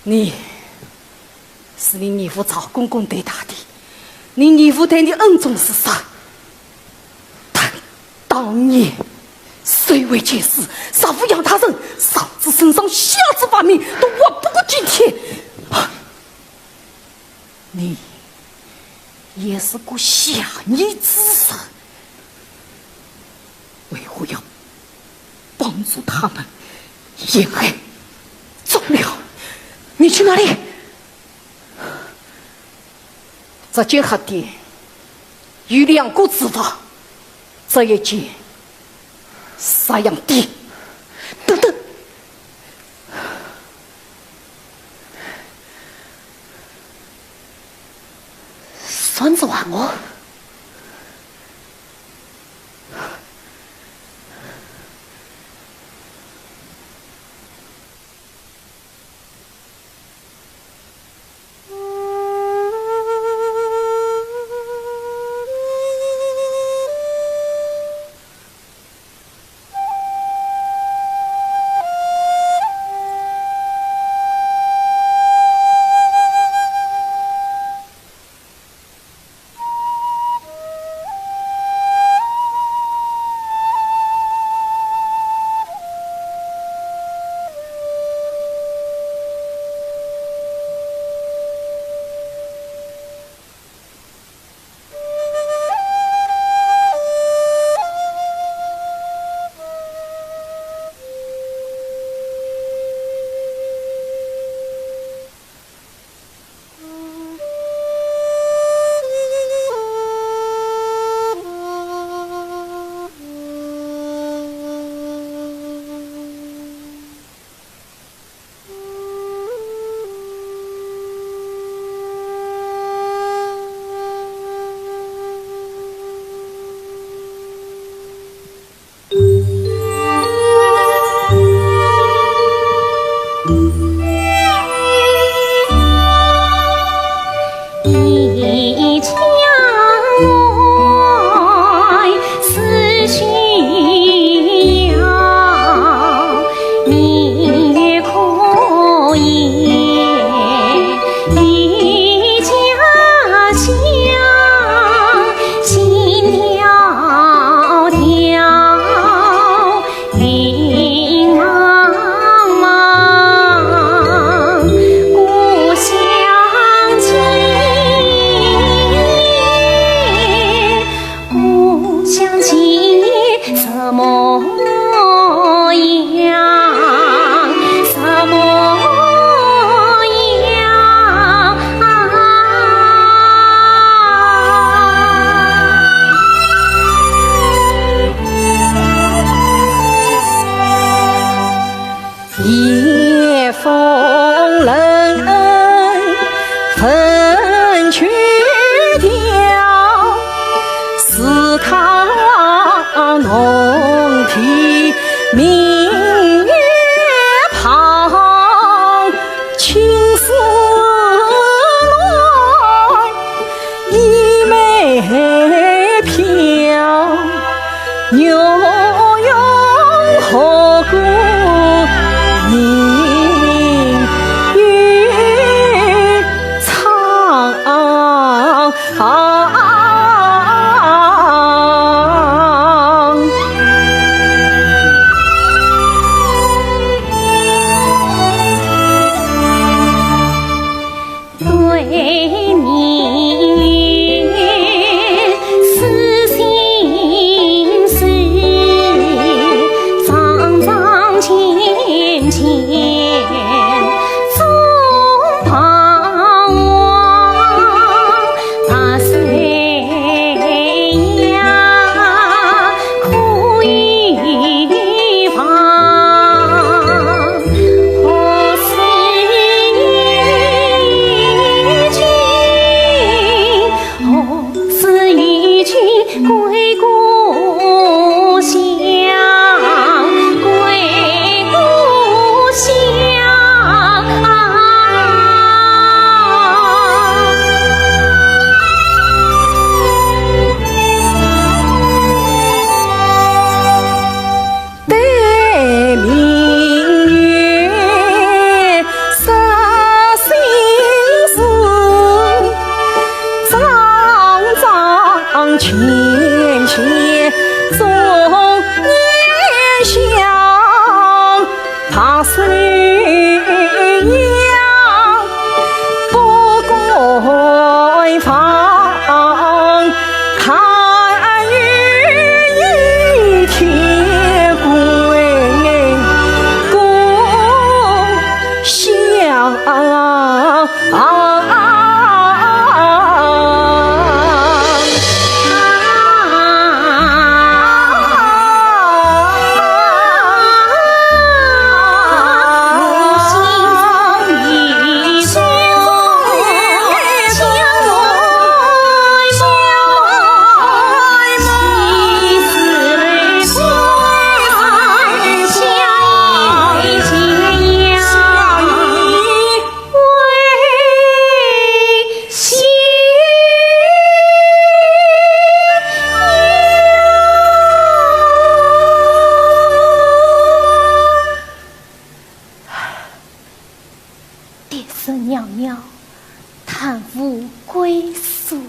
Speaker 6: 你是你义父曹公公对他的，你义父对你恩重是啥？但当年虽为前世，杀抚养他人，上至身上，下至发明，都活不过今天。你也是个侠义之人，为何要帮助他们？因为终了。
Speaker 2: 你去哪里？
Speaker 6: 这件黑店有2个字法，这一件杀羊店。
Speaker 2: 等等，孙子还我。
Speaker 6: 浅浅总念想，他虽阳不归房，看雨一天归故乡。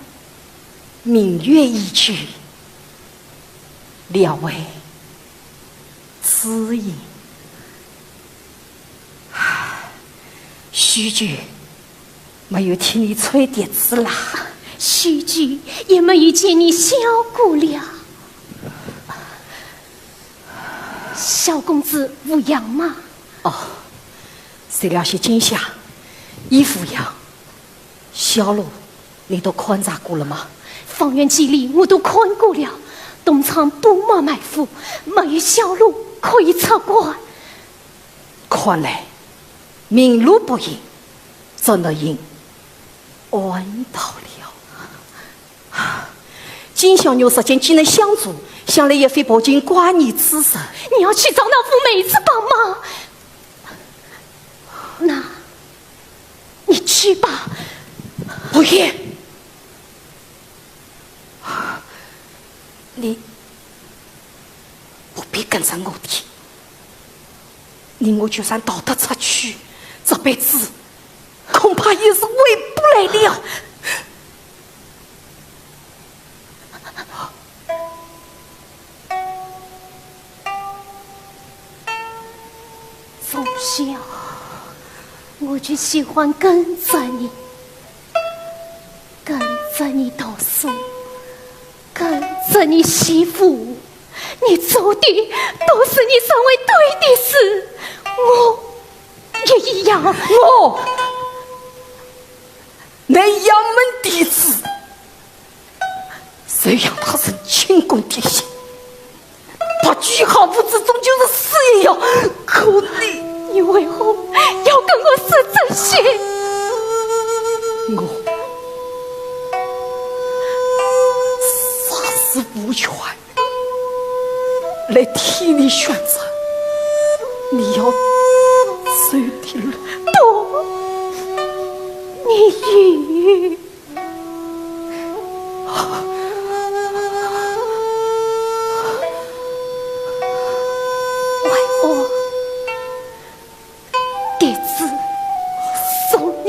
Speaker 6: 明月一去，了为此意。许久没有听你吹笛子啦，
Speaker 3: 许久也没有见你小姑了。小公子无恙吗？
Speaker 6: 哦，谁料些惊吓，衣服样，小路你都观察过了吗？
Speaker 3: 方圆几里我都看过了，东仓布马埋伏，没有小路可以测关。
Speaker 6: 看来明路不应，怎能应弯道了？今宵牛舌间既能相助，想来也非不尽挂你此事。
Speaker 3: 你要去找那副妹子帮忙，那你去吧。
Speaker 6: 不愿。你不必跟着我的，你我就算道德出去，这辈子恐怕也是回不来了。
Speaker 3: 从小我就喜欢跟着你，跟着你读书，跟着你媳妇，你做的都是你认为对的事，我也一样。
Speaker 6: 我乃杨门弟子，虽然他是清宫殿下，把居好物之中就是死也要。可
Speaker 3: 你为何要跟我说这些？
Speaker 6: 我啥事无权来替你选择，你要走的路
Speaker 3: 不，你与外婆弟子送你。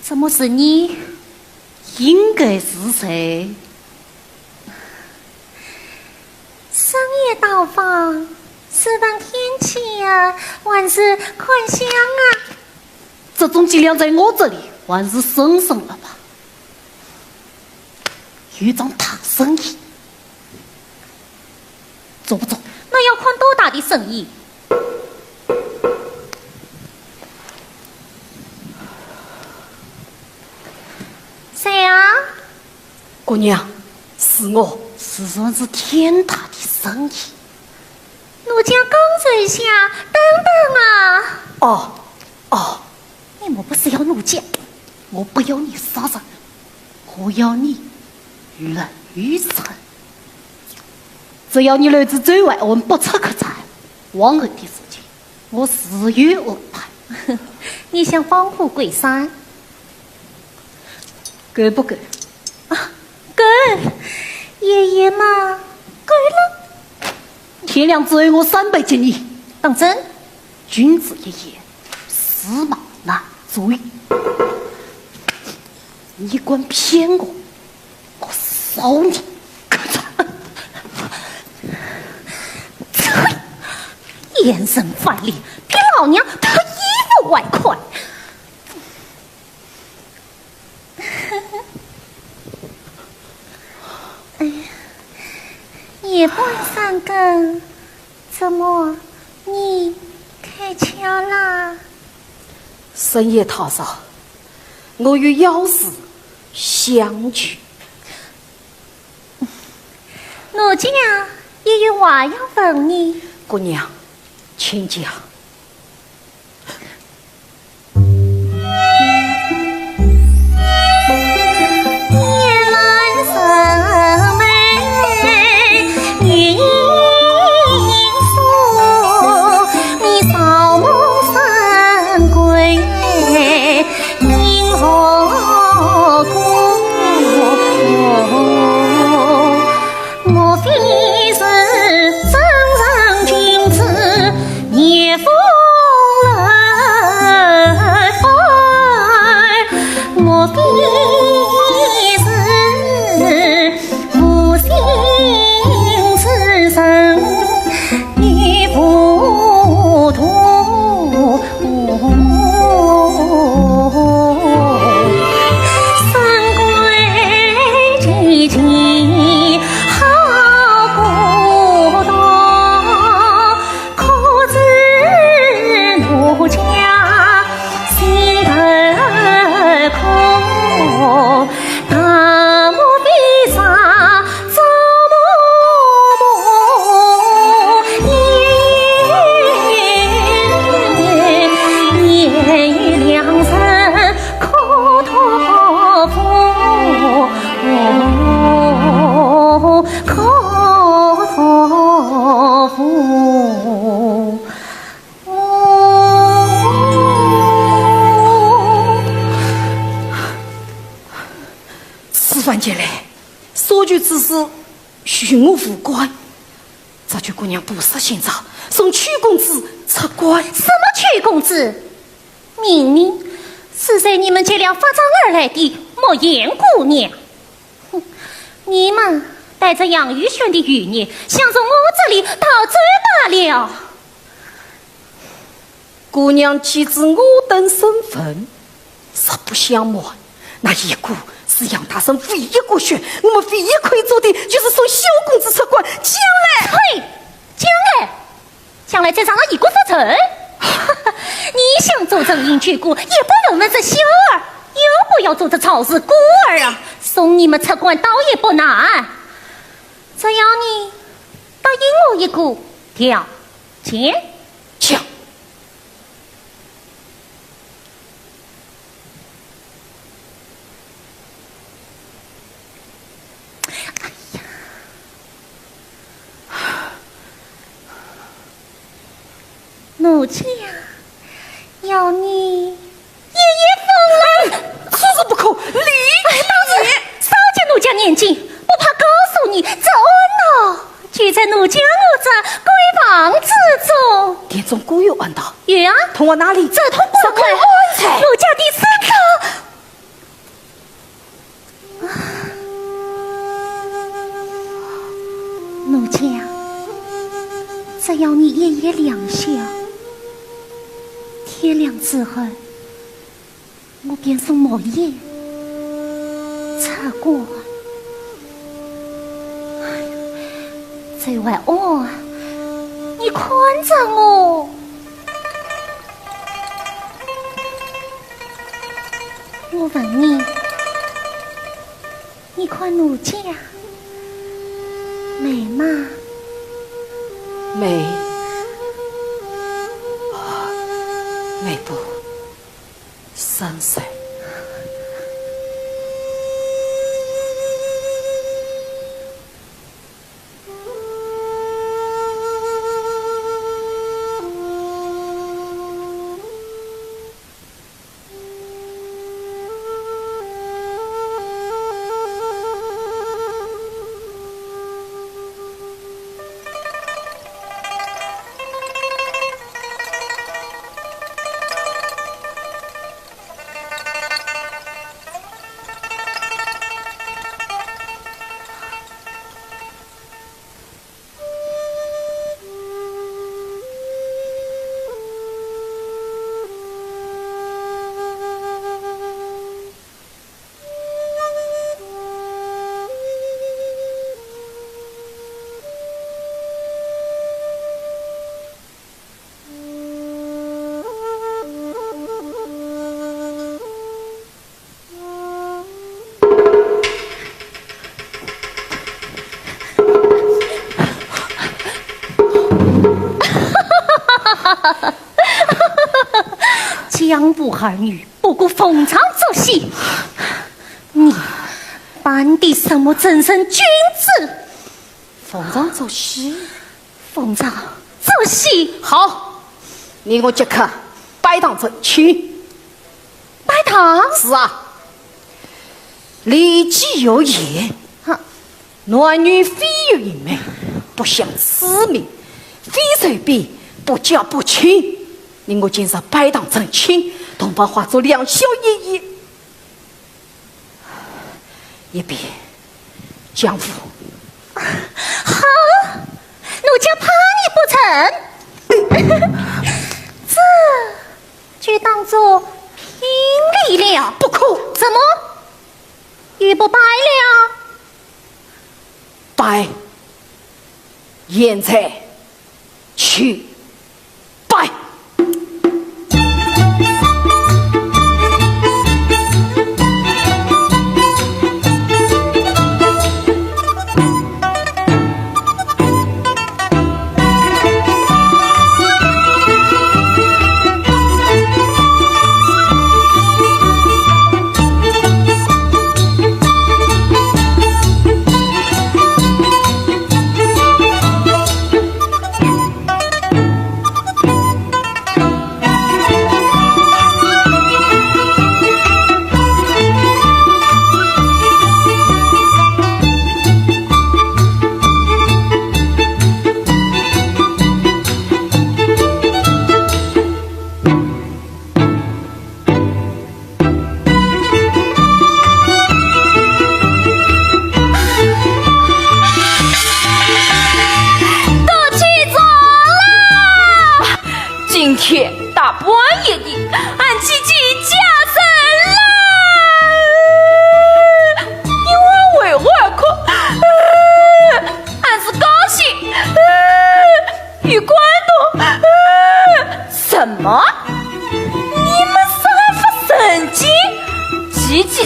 Speaker 3: 怎么是你？
Speaker 1: 应该是谁？
Speaker 3: 深夜到访，此等天气啊，万事快香啊！
Speaker 1: 这种伎俩在我这里还是省省了吧。有桩大生意，做不做？
Speaker 3: 那要看多大的生意？
Speaker 6: 姑娘，是我。
Speaker 3: 是算是天大的生意。奴家刚在下，等等啊！
Speaker 6: 哦，
Speaker 3: 你莫不是要奴家？我不要你杀人，我要你人与神。
Speaker 6: 只要你儿子走外恩不出客栈，
Speaker 3: 往后的事情我自有安排。你想放虎归山？
Speaker 6: 够不够？
Speaker 3: 啊，够！爷爷嘛，够了。
Speaker 6: 天亮之后我3倍敬你。
Speaker 3: 当真？
Speaker 6: 君子一言，驷马难追。你敢骗我，我烧你！
Speaker 3: 眼神犯力，比老娘脱衣服还快。哎呀，夜半三更，怎么你开窍啦？
Speaker 6: 深夜太早，我与妖师相聚。
Speaker 3: 奴家也有话要问你。
Speaker 6: 姑娘，请讲。范进来，所举之事许我无关。这句姑娘不识姓赵，送曲公子出关。
Speaker 3: 什么曲公子？明明是在你们结了发账而来的莫言姑娘。哼，你们带着杨玉轩的余孽，想从我这里逃走罢了。
Speaker 6: 姑娘既知我等身份，实不相瞒，那一股是杨大生唯一骨血，我们唯一可以做的就是送小公子出关。将来，
Speaker 3: 嘿，将来再让他一锅复仇。你想做正营举国，也不能问这小儿，又不要做这曹氏孤儿啊！送你们出关倒也不难，只要你答应我一个条件。
Speaker 6: 请。
Speaker 3: 奴家要你爷爷疯了，
Speaker 6: 此事不可立
Speaker 3: 当然，少见奴家年纪，不怕告诉你，这恩哦，居在奴家我这闺房之中。
Speaker 6: 殿中固有恩道，
Speaker 3: 有啊，
Speaker 6: 同我哪里？
Speaker 3: 这通过来，奴家的身子。奴家，只要你爷爷两下。天亮之后，我便送莫言出关。这晚安，你看着我。我问你，你看我奴家美吗？
Speaker 6: 美，美不3岁。
Speaker 3: 江不儿女，不顾逢场作戏，你扮的什么真神君子？
Speaker 6: 逢场作戏，
Speaker 3: 逢场作戏，
Speaker 6: 好，你我即刻摆堂成亲。
Speaker 3: 摆堂。
Speaker 6: 是啊，礼记有言，
Speaker 3: 哈，
Speaker 6: 男女非有一命，不相思命，非随便，不嫁不亲。你我今日摆堂成亲，同伴化作两小爷爷，一边江父。
Speaker 3: 好，奴家怕你不成，这就当做聘礼了。
Speaker 6: 不可，
Speaker 3: 怎么也不摆了？
Speaker 6: 摆，现在去摆。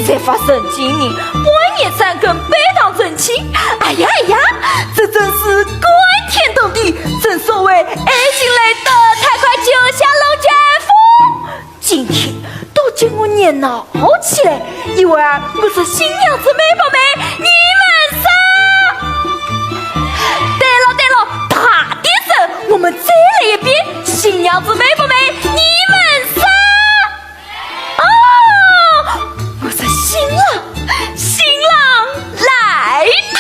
Speaker 1: 才发神经呢，半夜3更摆堂成亲，哎呀哎呀，这真是感天动地。正所谓爱情来得太快，就像龙卷风。今天都叫我热闹起来，因为我是新娘子，美不美？你们上！对了，啪点声，我们再来一遍，新娘子美不美？你们上！新郎来头，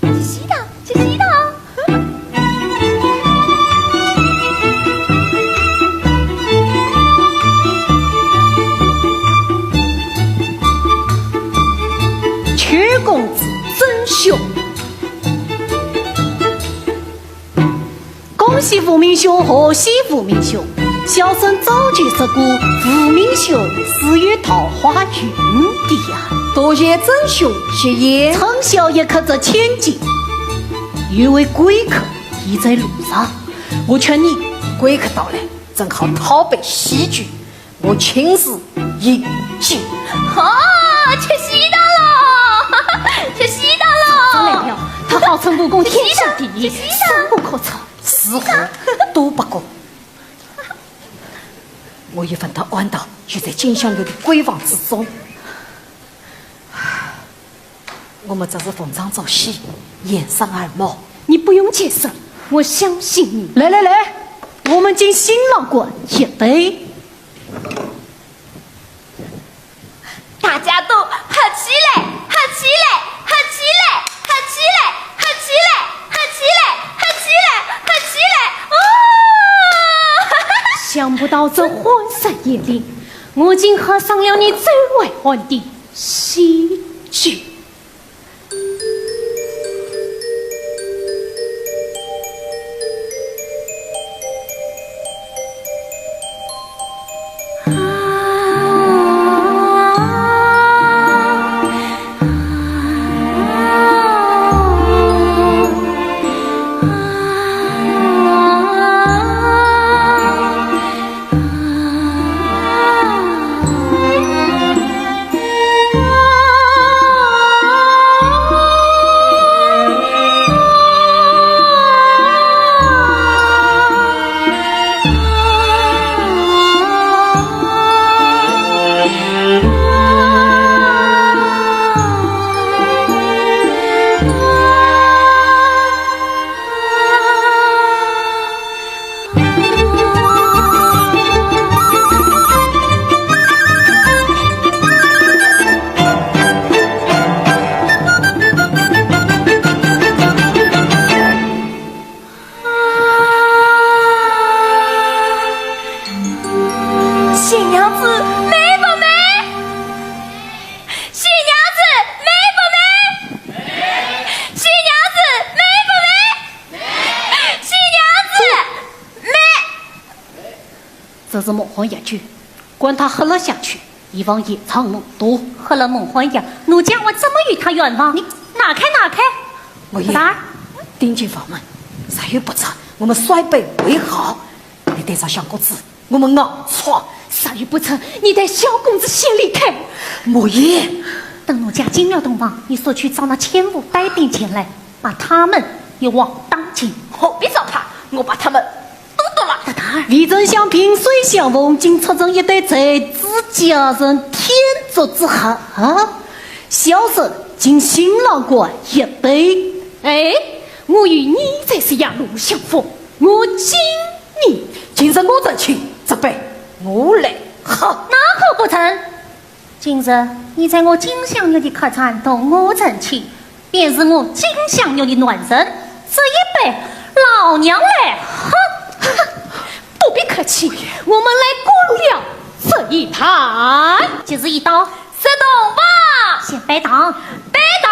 Speaker 1: 去洗头。
Speaker 6: 屈公子真凶，
Speaker 2: 恭喜吴明兄，贺喜吴明兄。小生早就说过，吴明兄是与桃花运的呀。
Speaker 6: 多谢真兄谢言。
Speaker 2: 程小爷可在千金，有位贵客已在路上，我劝你
Speaker 6: 贵客到来，正好讨杯喜聚，我亲自一计。
Speaker 3: 哦，吃西到了，吃西到了。来了，他号称武功天下第一，深不可测。
Speaker 6: 死活都不过。我一份他安道就在金香楼的闺房之中。我们这是逢场作戏，掩上耳目。
Speaker 3: 你不用解释，我相信你。来来来，我们敬新郎官一杯。
Speaker 1: 大家都喝起来，喝起来，喝起来，喝起来，喝起来，喝起来，喝起来，喝起来！哦！
Speaker 3: 想不到这荒山野岭，我竟喝上了你最为欢的喜酒。这是梦幻药酒，管他喝了下去，以往夜长梦多。喝了梦幻药，奴家我怎么与他圆房？你拿开拿开！
Speaker 6: 我也顶进房门，再有不成，我们摔杯为好。你带上小公子，我们硬闯。
Speaker 3: 啥也不成，你带小公子先离开。
Speaker 6: 莫言，
Speaker 3: 等奴家进了洞房，你速去找那千户带兵前来，把他们一网当尽。
Speaker 1: 何必找他？我把他们都剁了。
Speaker 3: 李正祥萍水相逢，竟出成一对才子佳人，天作之合。小生敬新郎官一杯。哎，我与你才是狭路相逢，我敬你。
Speaker 6: 今日我正气，这杯我来喝。
Speaker 3: 哪可不成？今日你在我金香楼的客栈同我成亲，便是我金香楼的暖人。这一杯，老娘来喝。不必客气，我们来过了这一盘。今日一刀，
Speaker 1: 石洞吧，
Speaker 3: 先摆档，
Speaker 1: 摆档。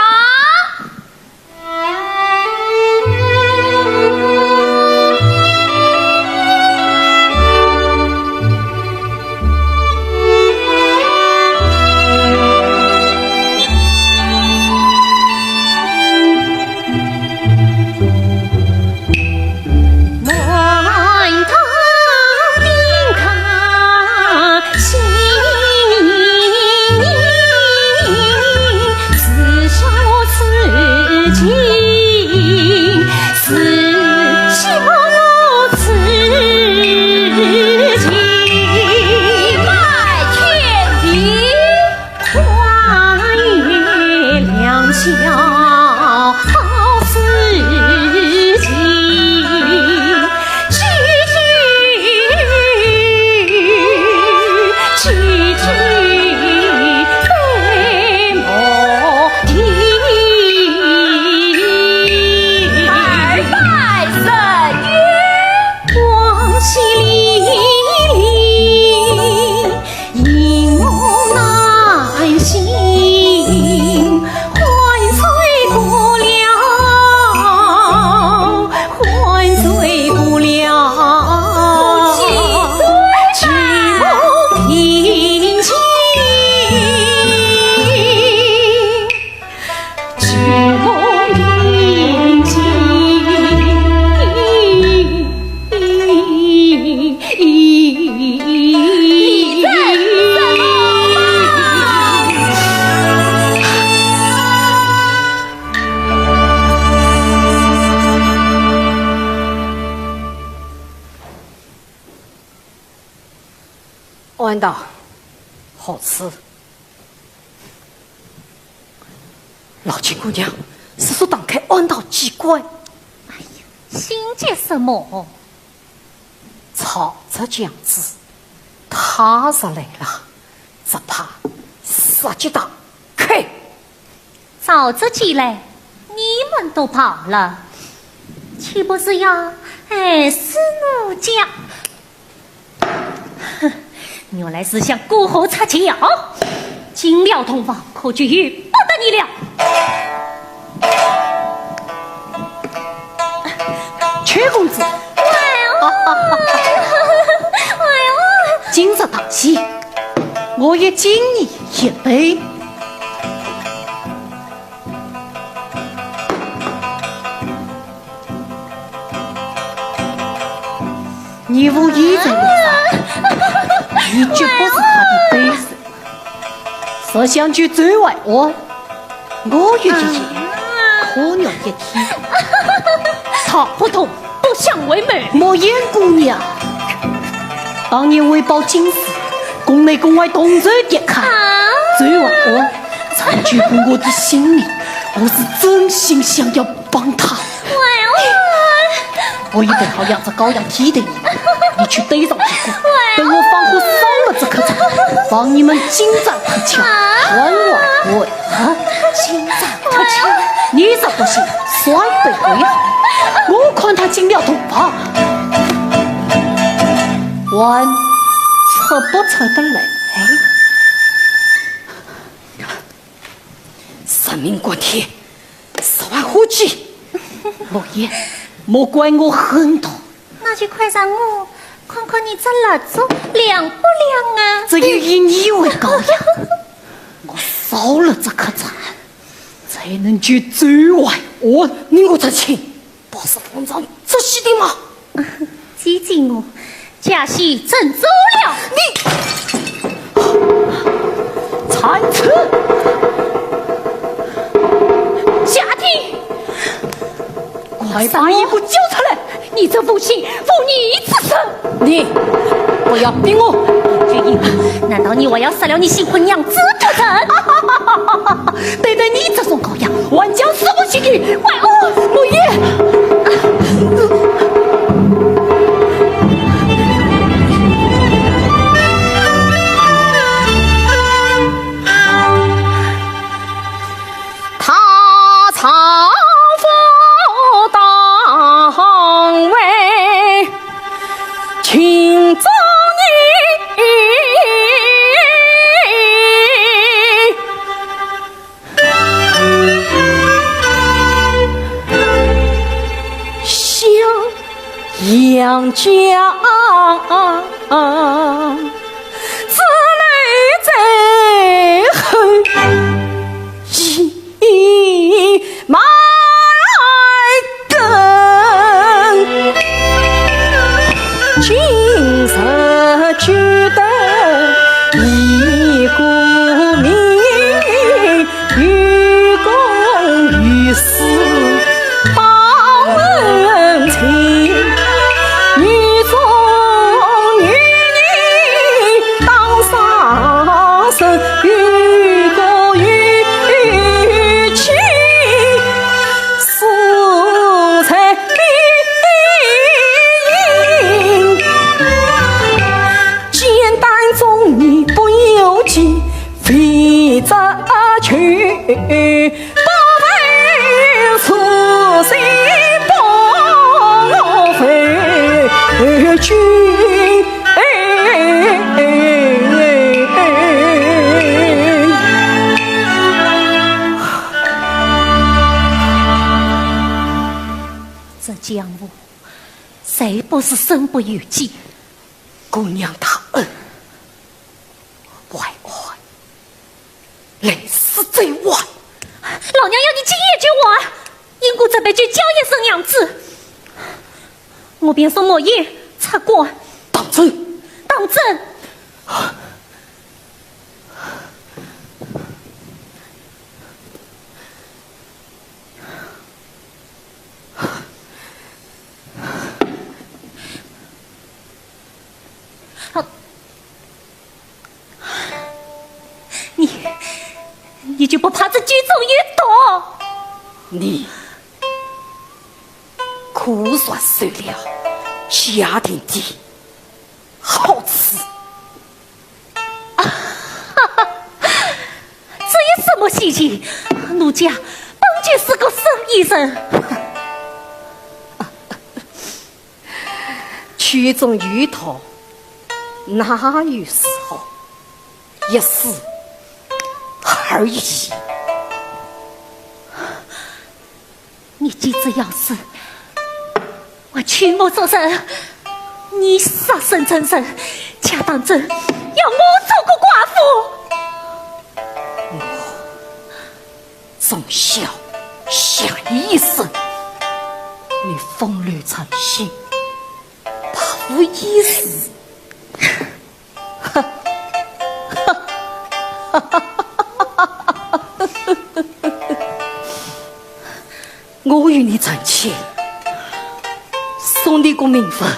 Speaker 3: 此
Speaker 6: 安道好吃。老七姑娘，是说当开安道奇怪，
Speaker 3: 心结什么？
Speaker 6: 吵着这样子，他是来了，只怕杀鸡打开。
Speaker 3: 早这起来，你们都跑了，岂不是要害死奴家？哼，原来是想过河拆桥，进了洞房，可就遇不得你了。
Speaker 6: 薛公子，今日大喜，我也敬你一杯。你无意在内上，你绝不是他的对手。设想去最外湾，我与一言，可了一体。
Speaker 3: 他不同，不相为谋。
Speaker 6: 莫言姑娘，当年为保金氏，宫内宫外同舟叠开，最外湾才救过我的性命。我是真心想要帮他。我已备好2只羔羊替代你去逮上这个，等我放火烧了这棵草，帮你们金战特强，还我为何金战特强？你咋不信？双倍为好，我看他进了洞房，还扯不扯得来？神明关天，10万火急，莫言。莫怪我狠毒，
Speaker 3: 那就快让我看看你这蜡烛亮不亮啊！
Speaker 6: 只有以你为羔羊，我烧了这颗柴，才能救最外湾。你我这情不是奉上这些的吗？
Speaker 3: 记紧我，假戏真走了。
Speaker 6: 你残次，
Speaker 3: 下体。
Speaker 6: 快把衣服交出来！
Speaker 3: 你这父亲负你一次身，
Speaker 6: 你不要逼我！
Speaker 3: 决定，难道你我要杀了你新婚娘子不成？
Speaker 6: 对待你这种羔羊，万将死不许你！快莫言！杨家姊妹最后一埋根，今日觉得一股名，于公于私报恩情。不为此心不非君，
Speaker 3: 这江湖谁不是身不由己？
Speaker 6: 姑娘大恩，外外累死最晚。
Speaker 3: 老娘要你今夜救我啊！因故这杯酒交也生娘子，我便送莫言插过。
Speaker 6: 当真？
Speaker 3: 当真。你就不怕这举重越多？
Speaker 6: 你可算受了家庭的好吃。
Speaker 3: 这有什么稀奇？奴家本就是个生意人。
Speaker 6: 曲中遇头，哪有时候？一时而已。
Speaker 3: 你记着要是我屈我做人，你杀身成神，恰当真要我做个寡妇。
Speaker 6: 从小想一生，你风流成性，怕无一死。我与你成亲，送你个名分，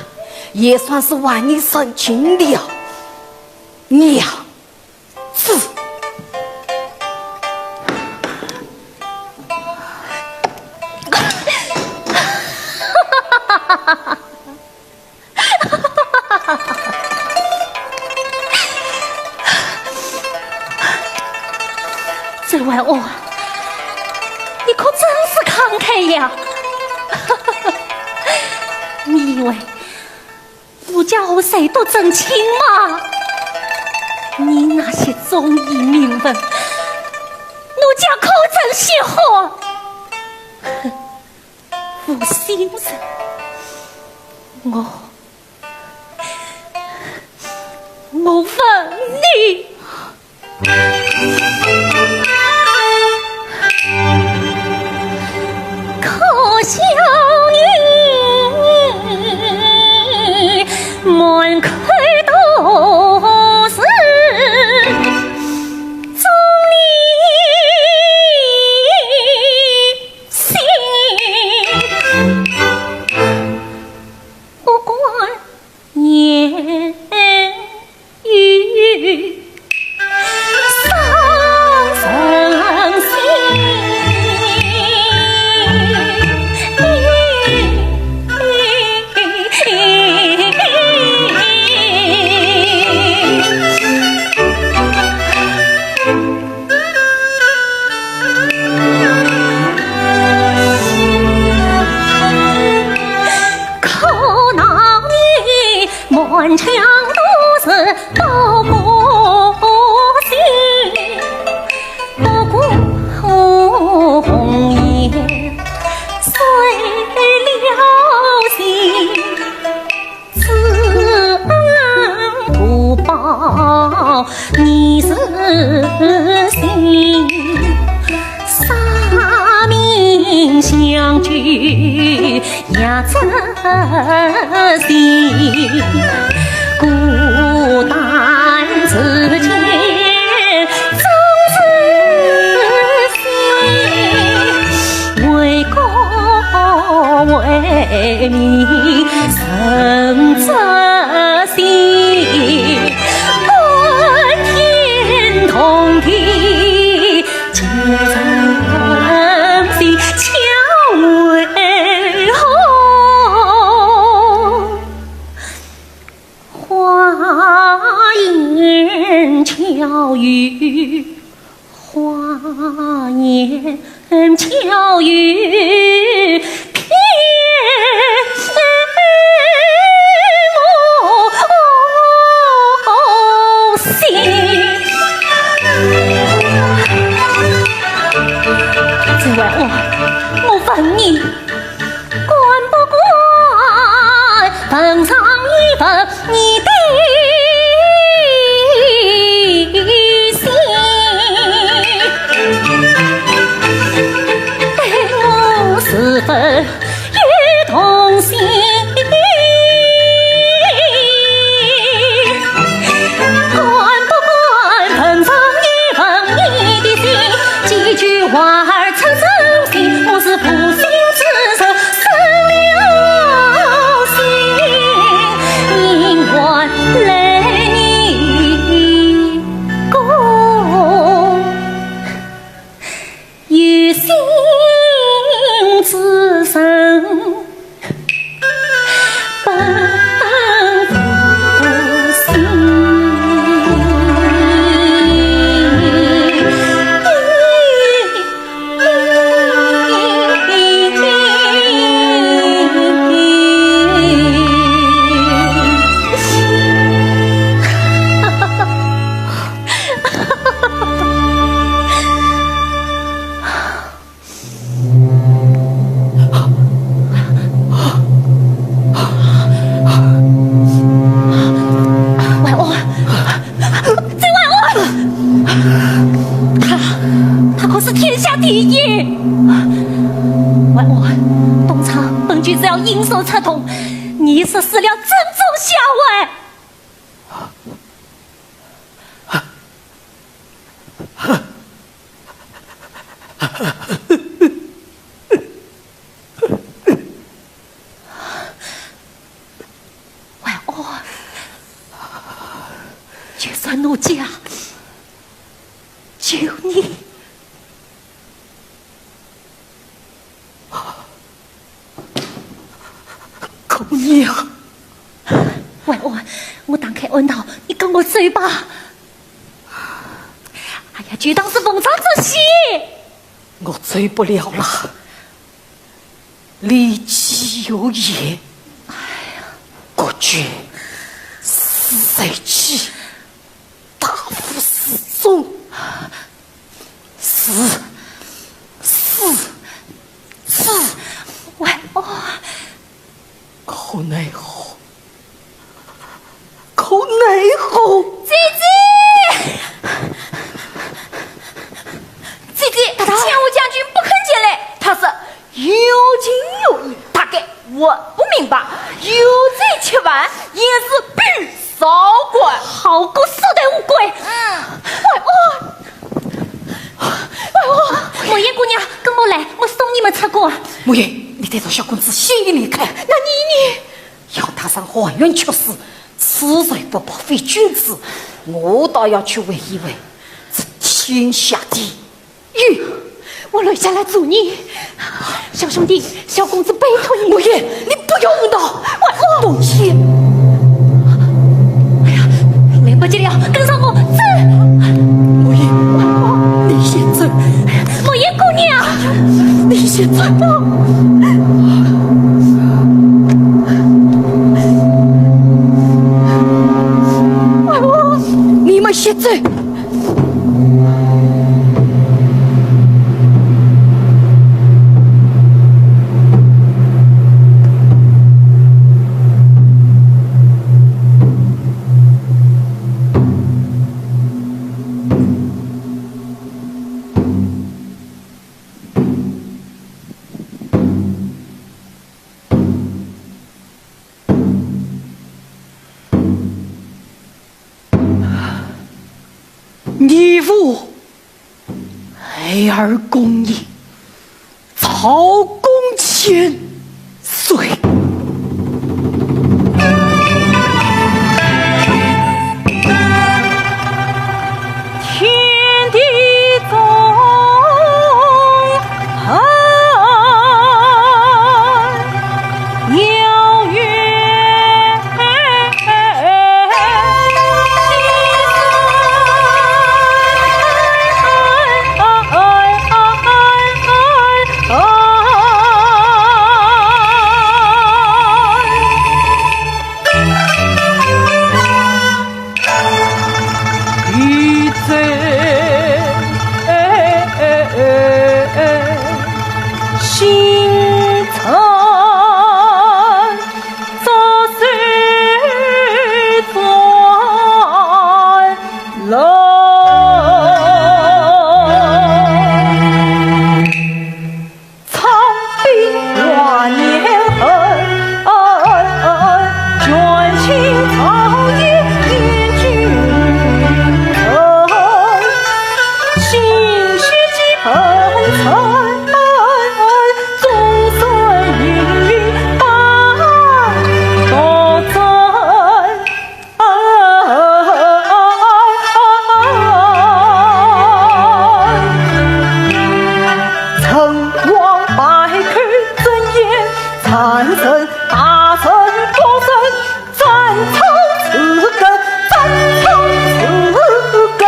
Speaker 6: 也算是为你省亲了，娘子。
Speaker 3: 这位我，你可真是慷慨呀！你以为奴家和谁都争亲吗？你那些忠义名分，奴家可真惜活。负心人，我问你。可笑你满口都是忠义心，不管言语伤人心。满腔都是报国心，不顾红颜碎了心，此恩不报你是心，杀命相聚也真心，孤单自见总是心，为国为民生这心，奔天同地皆真心，巧为后花言巧语，花言巧语骗我心。这位我问你，管不管奉上一份你的心，对我是否也同心？管不管奉上一份你的心，几句话儿成真心，我是负心之手生了心，因我失了正宗下文。外公，就算奴家救你，
Speaker 6: 姑娘，
Speaker 3: 外公，我打开恩道，你跟我走吧。哎呀，就当是逢场作戏。
Speaker 6: 我走不了了，李姬有言：“国君死在即，大夫死终，死，
Speaker 3: 外公，
Speaker 6: 可奈何？可奈何？
Speaker 3: 姐姐，前武将军不肯进来，
Speaker 1: 他是有情有义，大概我不明白，有罪7万也是必少管，
Speaker 3: 好过死得无归。外公，莫言姑娘，跟我来，我送你们出国。
Speaker 6: 莫言，你带着小公子先离离开。那你要踏上花园去死，此罪不报非君子。我倒要去问一问这天下第一。
Speaker 3: 我留下来助你，小兄弟，小公子拜托你。
Speaker 6: 莫言，你不要误导。莫言，
Speaker 3: 哎呀，来不及了，跟上我，走。
Speaker 6: 莫言，你先走。
Speaker 3: 莫言姑娘，
Speaker 6: 你先走吧。你们先走。你我孩儿共饮，曹公千岁。
Speaker 5: 天地纵横，遥远余罪心存，则谁转楼？苍鬓华年恨，卷青草野念君臣，心血几喷尘，终岁云云伴多真。成王败寇怎言？残生大圣多生，斩草除根，斩草除根。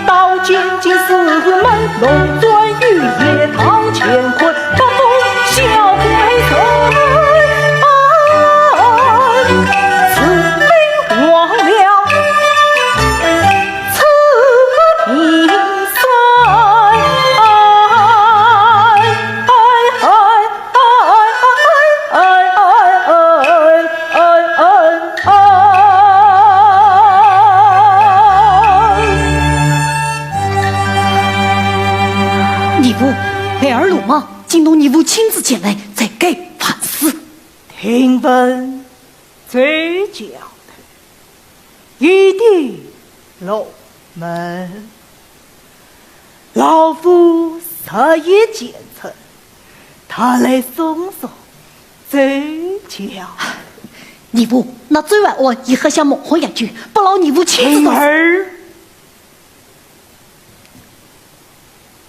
Speaker 5: 刀剑尽四门，龙尊玉叶堂乾坤，不负小鬼神。此兵忘了此平生。
Speaker 6: 你父孩儿鲁莽，惊动你父亲自前来，才该反思。
Speaker 5: 听闻最教的一定龙门，老夫昨夜见曾，他来送送最教。
Speaker 3: 你不，那昨晚我一喝下猛喝两句，不劳你不亲自
Speaker 5: 晴儿，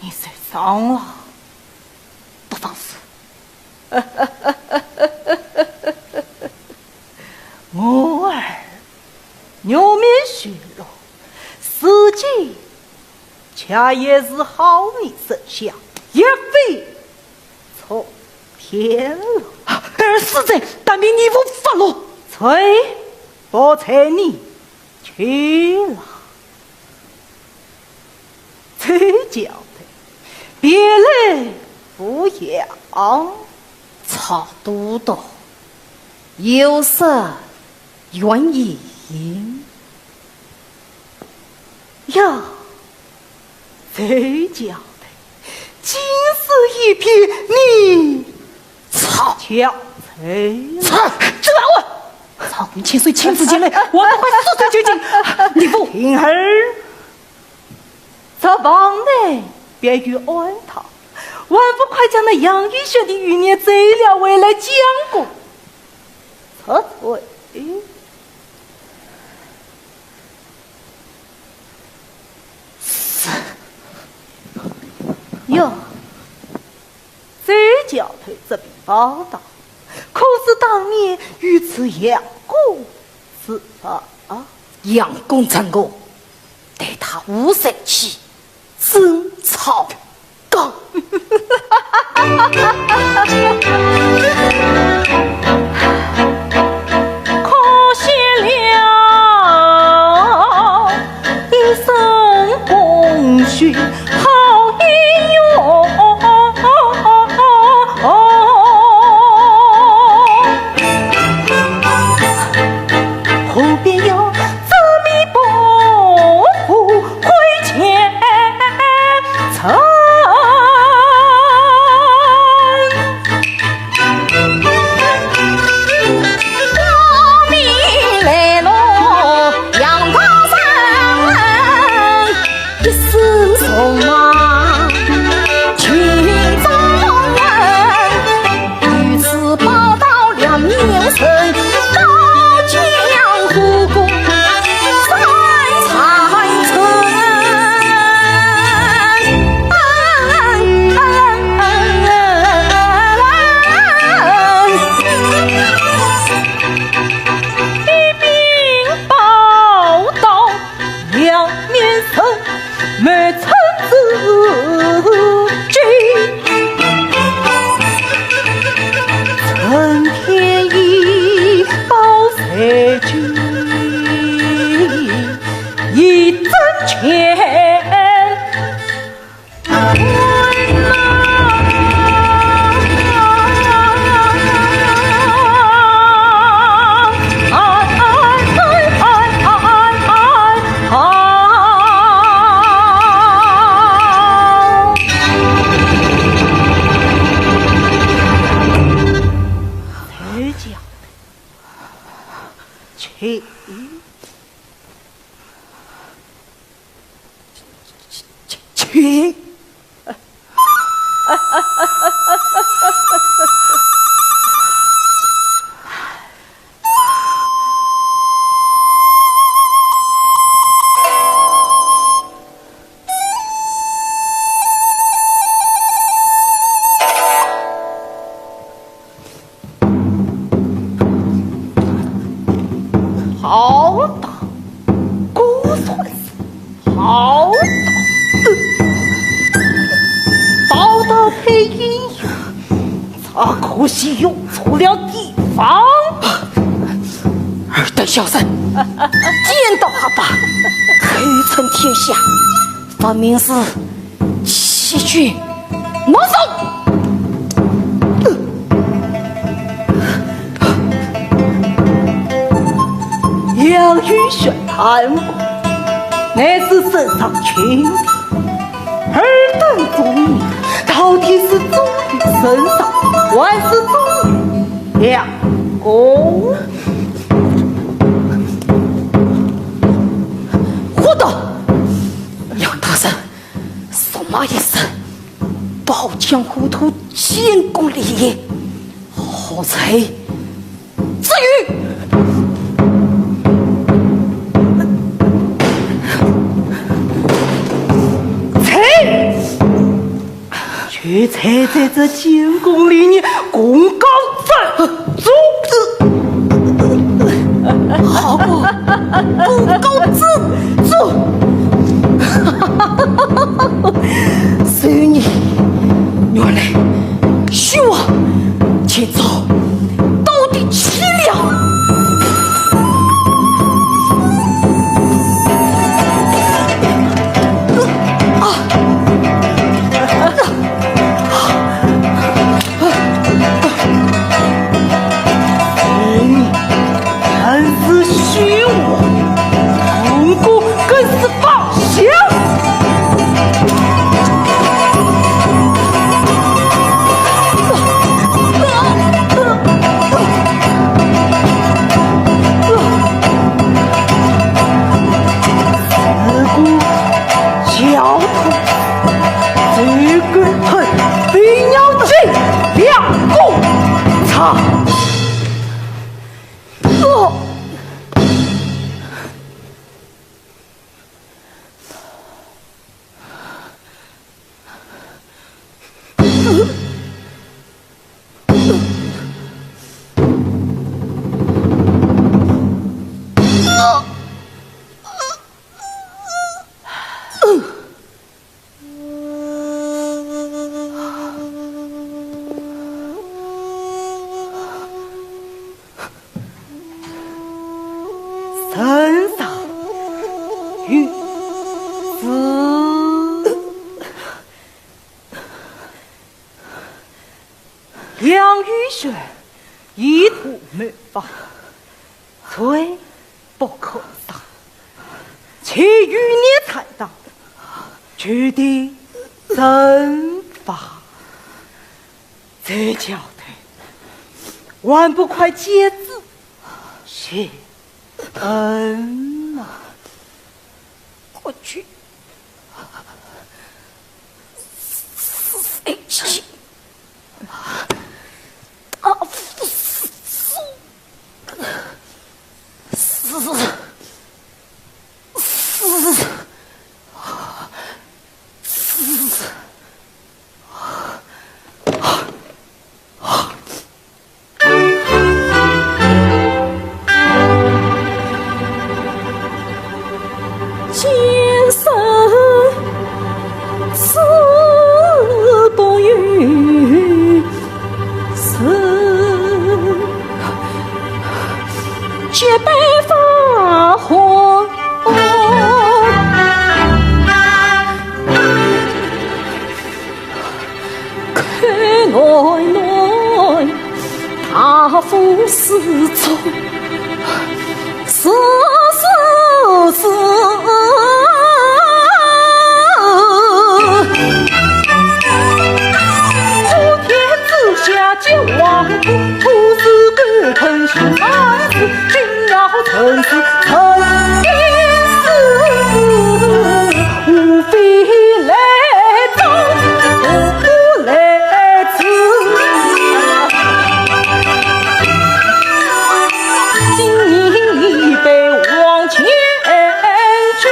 Speaker 5: 你受伤了，
Speaker 3: 不放肆。
Speaker 5: 我儿牛面血肉，司机恰也是好名声响，也非从天了。
Speaker 2: 儿死在，但命你无发落。
Speaker 5: 催不催你去了，最教的别人不要。
Speaker 6: 曹都督，有什原因？
Speaker 5: 呀，最教的竟是一片你
Speaker 6: 操！
Speaker 5: 憔悴
Speaker 2: 操！这我曹公千岁亲自前来，我赶快速战究竟。你不
Speaker 5: 平儿，这帮内别与安堂，还不快将那杨玉轩的余孽贼了回来讲过？撤退。哟，最教头这笔报道，可是当年与此杨公是啊？
Speaker 6: 杨公成功，对他无生气，真操刚。
Speaker 1: 可惜了一生功勋好英勇，后边有这笔伯父亏欠曾。
Speaker 5: 去！好大，估算是好大，道德配英雄，咋可惜用错了地方？
Speaker 6: 尔等小生见到他吧，黑成天下，分明是欺君莫守。
Speaker 5: 杨玉轩贪污，乃是身上群的，尔等宗名，到底是宗于身上，还是宗于梁公，
Speaker 6: 活的，杨大人，驸马一生，保江糊涂，建功立业，好才至于。
Speaker 5: 却才在这建功立业功高震主，
Speaker 6: 好过功高自主。所以你原来许我前走到底凄凉。
Speaker 5: 身上与子杨玉轩一吐没发，罪不可当，其余孽才当，决定惩罚。这叫的万不快接字，谢恩呐！
Speaker 6: 过去谁去？大夫死
Speaker 1: 今生死不与生，结拜发婚。看来大夫失踪，死死死。见王土，土司官腾讯三子，君要臣死，臣必死，无非来争，无来辞。今年已被往前去，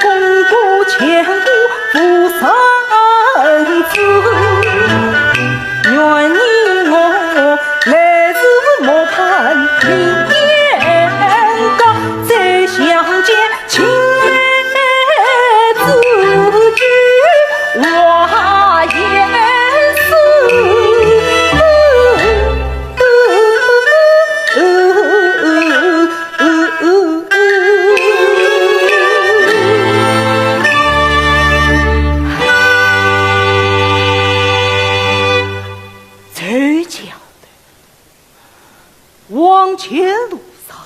Speaker 1: 功过千古不生子。愿你我来日莫盼明年高，再相见情来自居花颜往前路上，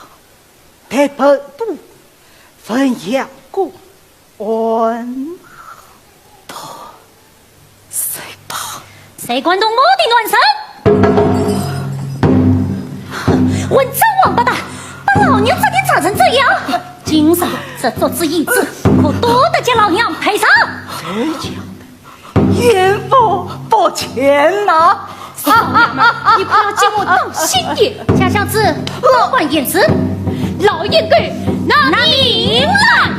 Speaker 1: 待本部分阳过安
Speaker 6: 到谁吧？
Speaker 3: 谁管动我的卵生？这桌子椅子可多得给老娘赔偿。
Speaker 5: 严父抱歉呐、
Speaker 3: 少爷们，你可要给我当心点。家小子，不管言辞，老爷给拿命来。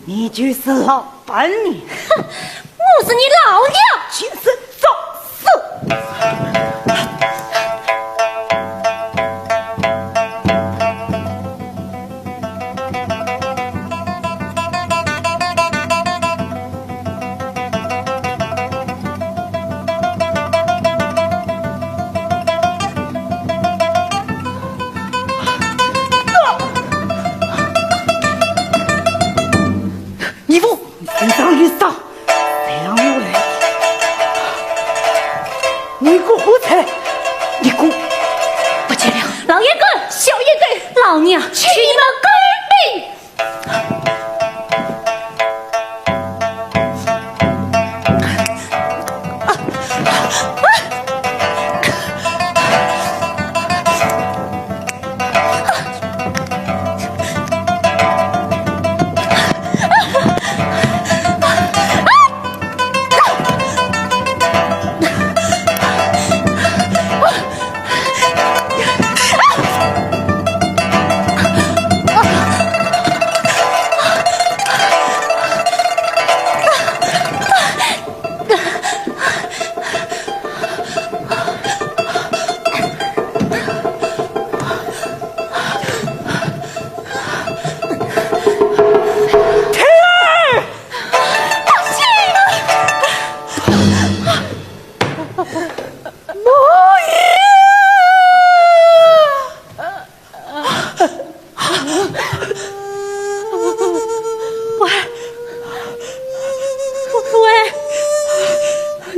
Speaker 5: 你就是老板娘，
Speaker 3: 我是你老娘。
Speaker 5: 今生找死！义父，身上遇上两位，你给我火柴，你给我不见了。
Speaker 3: 老爷哥，小爷哥，老娘娶你们闺蜜。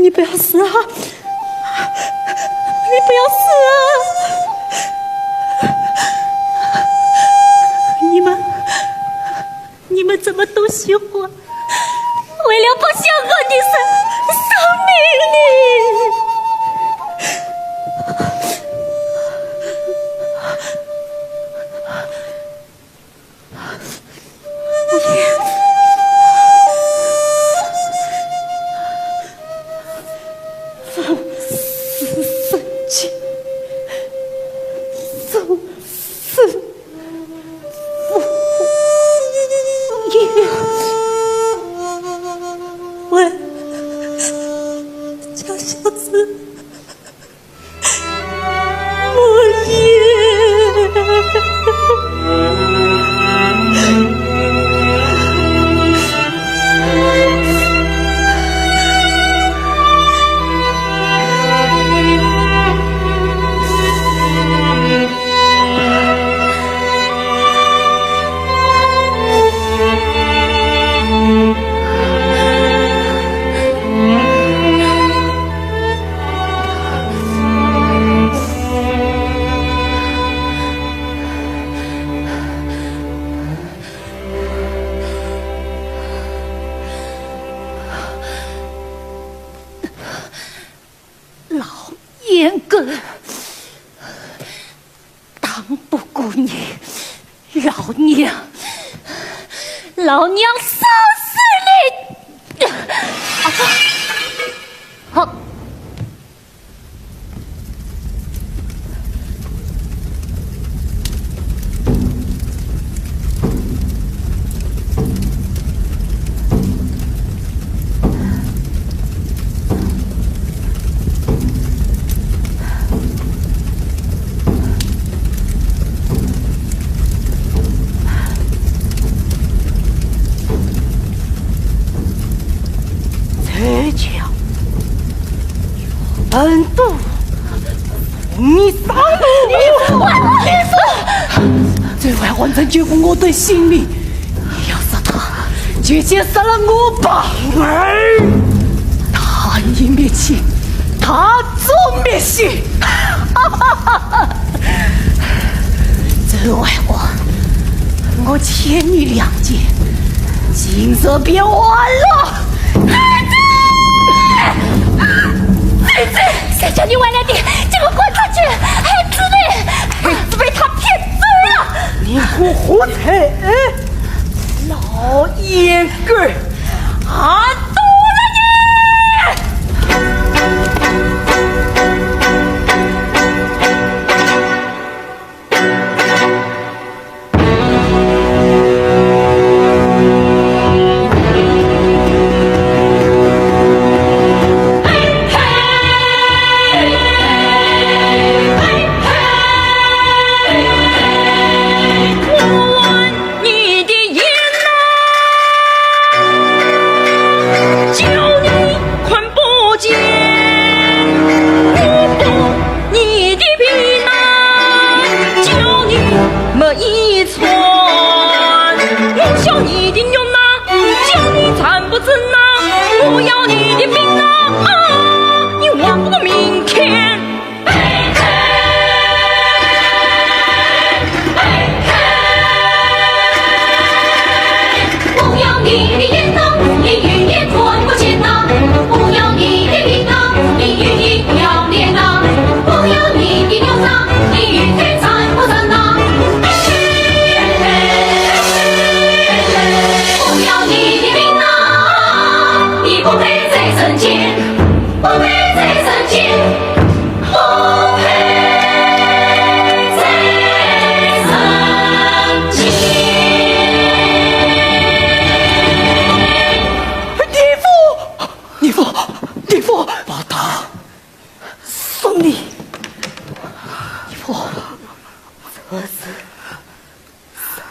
Speaker 5: 你不要死啊！你不要死啊！
Speaker 3: 你们怎么都喜欢？为了不想和你丧命呢？
Speaker 5: 喂，家小子，我也。
Speaker 3: 老严哥，当不顾你，老娘杀死你！好。
Speaker 5: 这叫本督你上路！这外换成结果我对心里，你要杀他，就先杀了我吧。儿，他已灭亲，他总灭姓。这外换，我欠你2件，今日便完了。
Speaker 3: 孩子，谁叫你晚来的？这个滚出去！孩子呢？孩子被他骗走了。
Speaker 5: 你胡扯！老烟鬼，俺毒了你！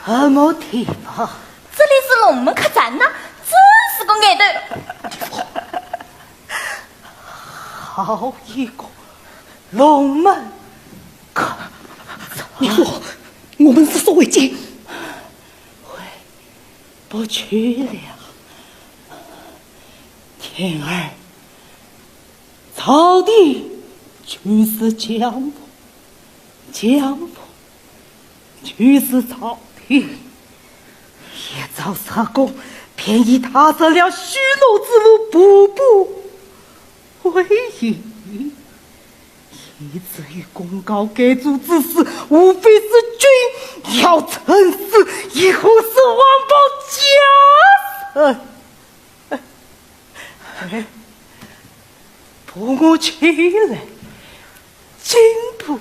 Speaker 5: 什么地方？
Speaker 1: 这里是龙门客栈呐，真是个爱的。
Speaker 5: 好一个龙门客栈！
Speaker 2: 我们是所谓见，
Speaker 5: 回不去了。天儿，草地就是江坡，江坡就是草地。一朝杀功，便已踏上了虚荣之路，步步为营。以至于公告各族之事，无非是君要趁势以后是王保家臣。不我起来，进步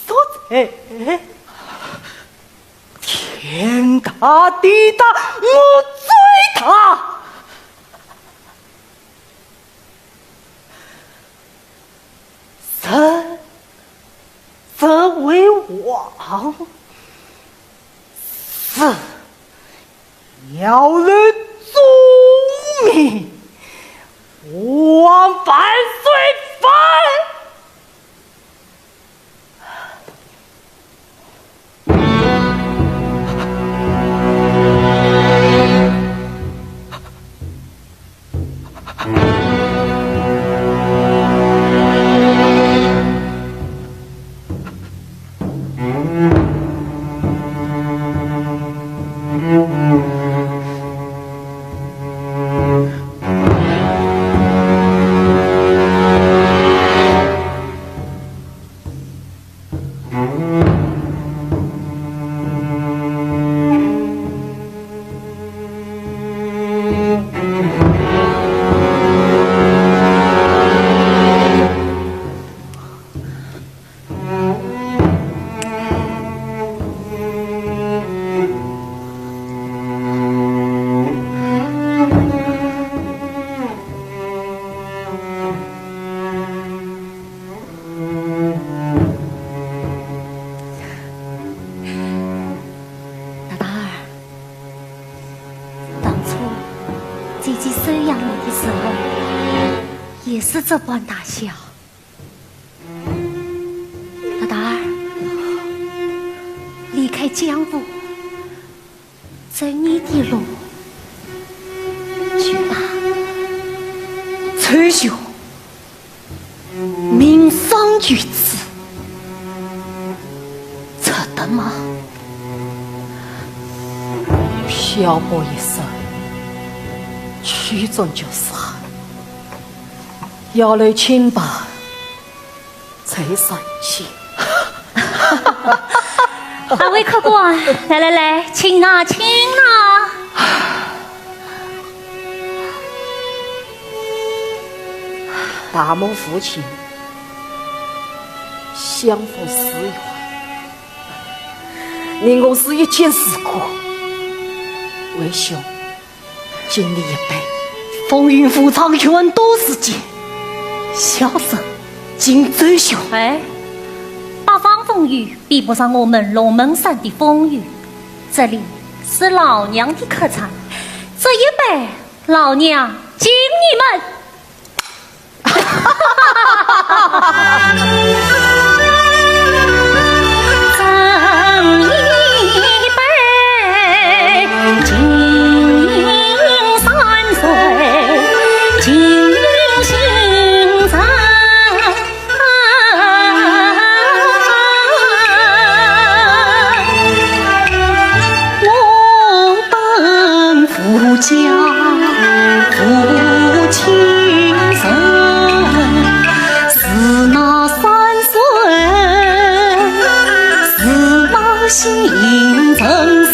Speaker 5: 所在，天大地大，我追他。臣则为王，是要人忠民，王万岁翻。
Speaker 3: 姐姐收养你的时候，也是这般大小。的路，去吧。
Speaker 6: 崔兄，命丧于此，值得吗？漂泊一生，曲终就散，要来清白，才上心。
Speaker 3: 二位客官，来，请啊，请啊！
Speaker 6: 大母父亲相逢死缘，令我是一见世故。为兄经历一杯风云浮长，远多时间，小生敬周兄。
Speaker 3: 哎，八方风雨比不上我们龙门山的风雨。这里是老娘的客栈，这一杯老娘敬你们。斟一杯，敬三岁，敬心肠。我本夫家父亲生，是那三岁，是那心正是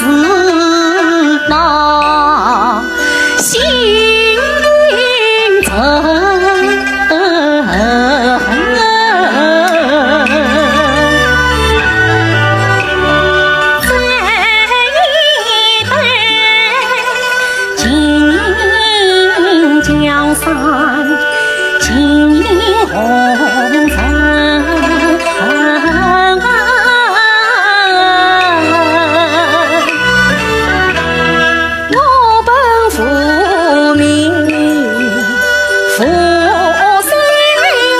Speaker 3: 那心正。江山尽红尘，我本父名负心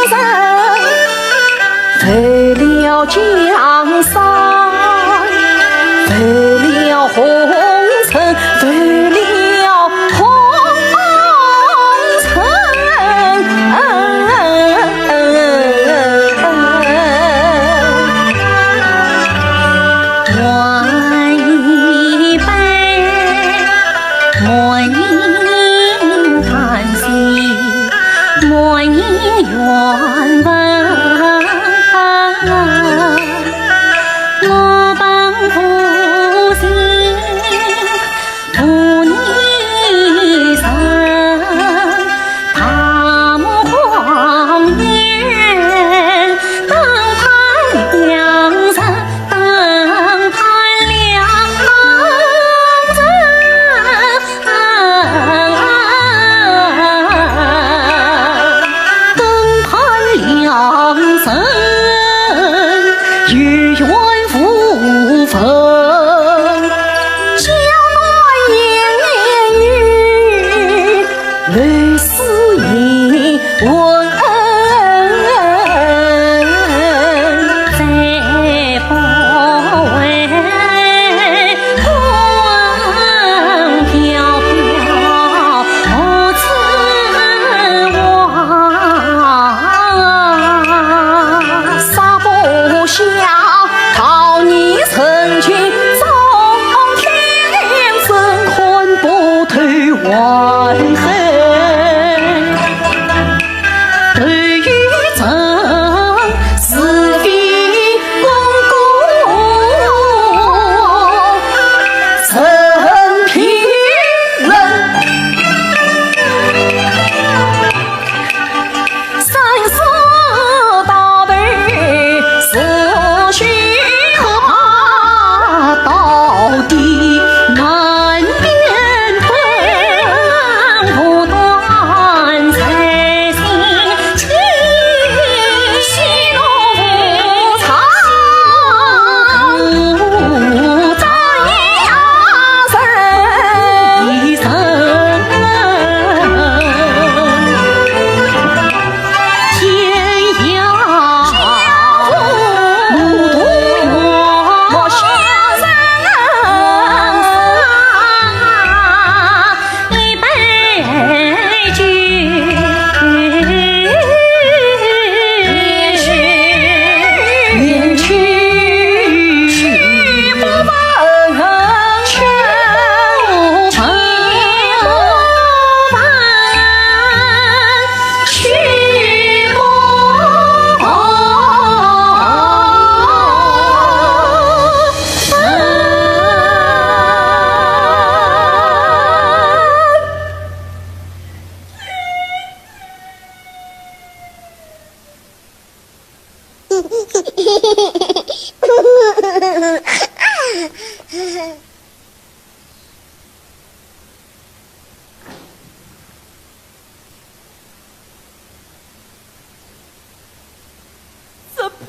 Speaker 3: 人，废了江山，废了红尘，废了红原文，我本负心负你生，他母荒原登攀良人，登攀良人。与愿复分，江南烟雨，泪湿一吻，再不为魂飘飘无此往。
Speaker 6: 杀不下讨你成群，中天生魂不退万恨。对于正是非公公，陈平人。生死大悲是虚可怕，到底难辨分。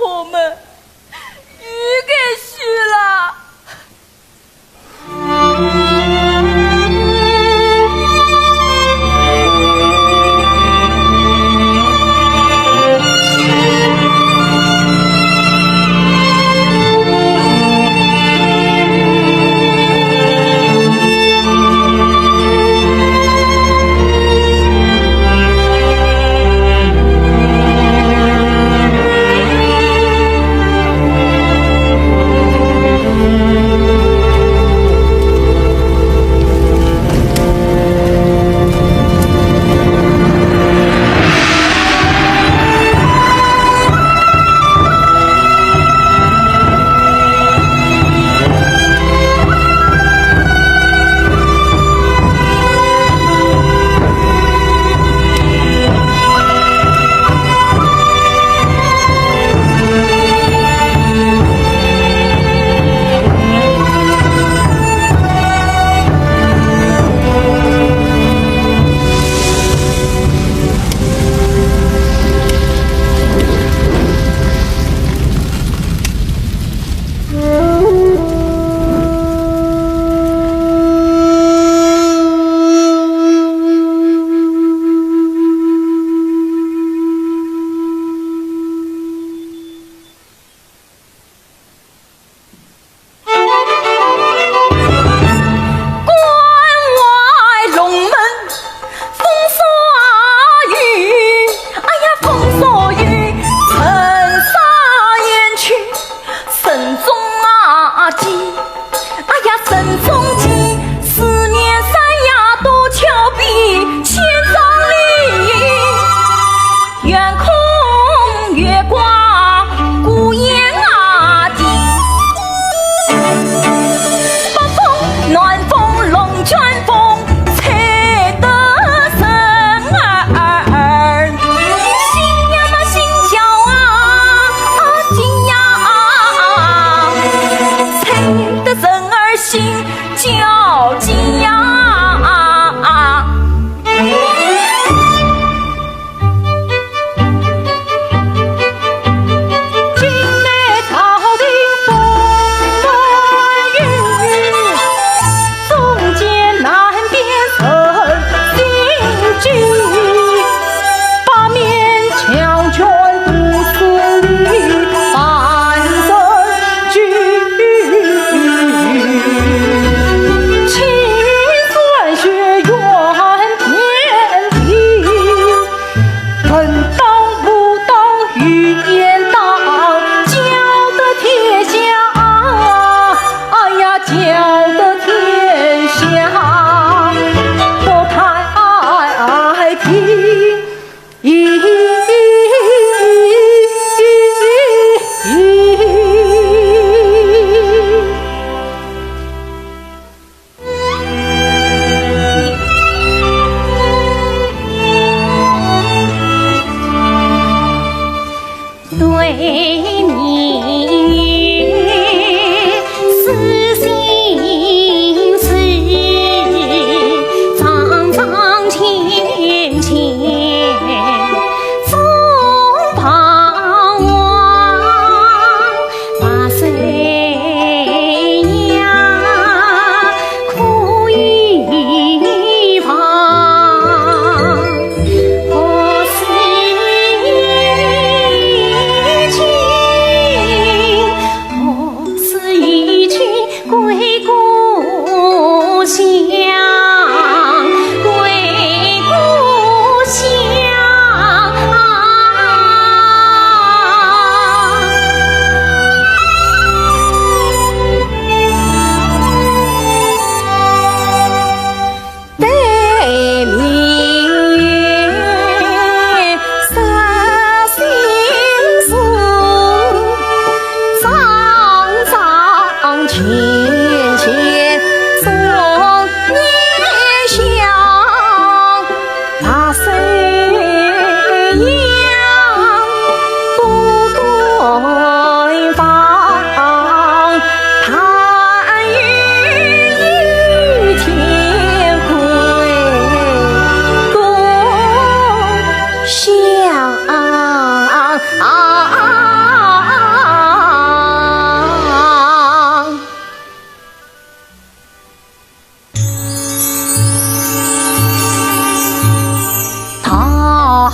Speaker 1: 婆们鱼给续了。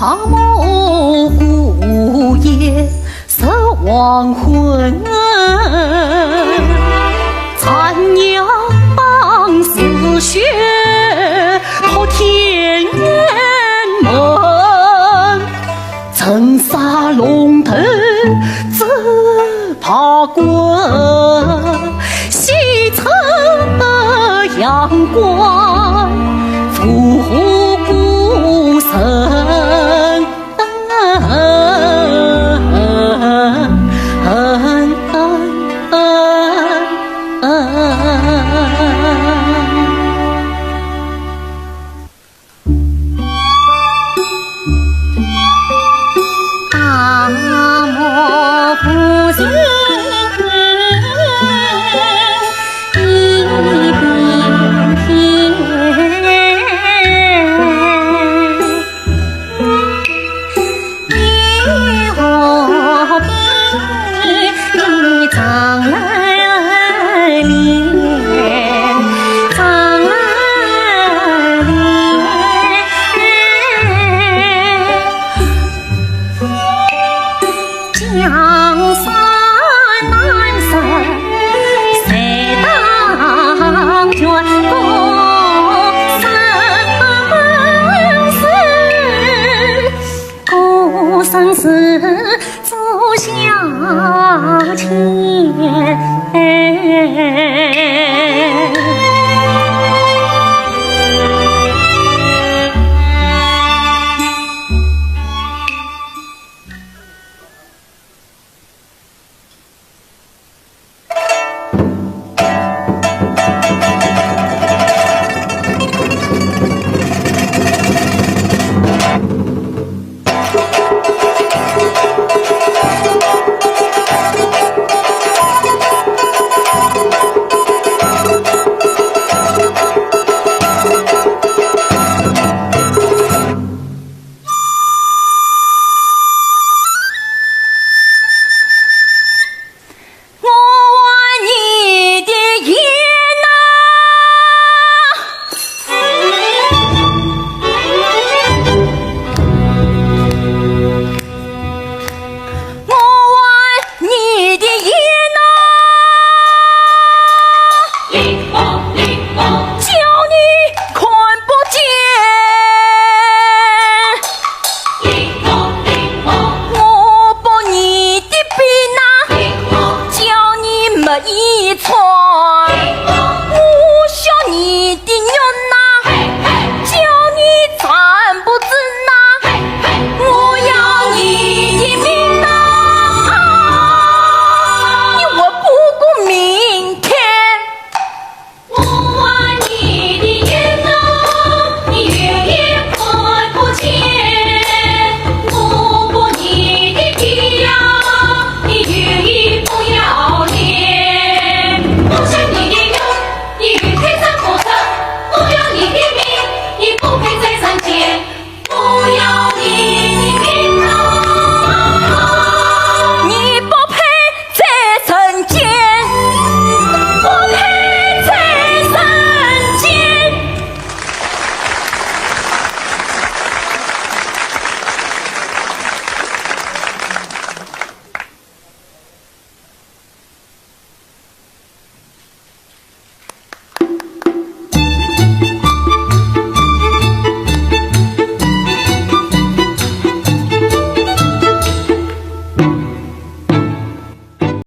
Speaker 1: 暮孤夜守黄昏。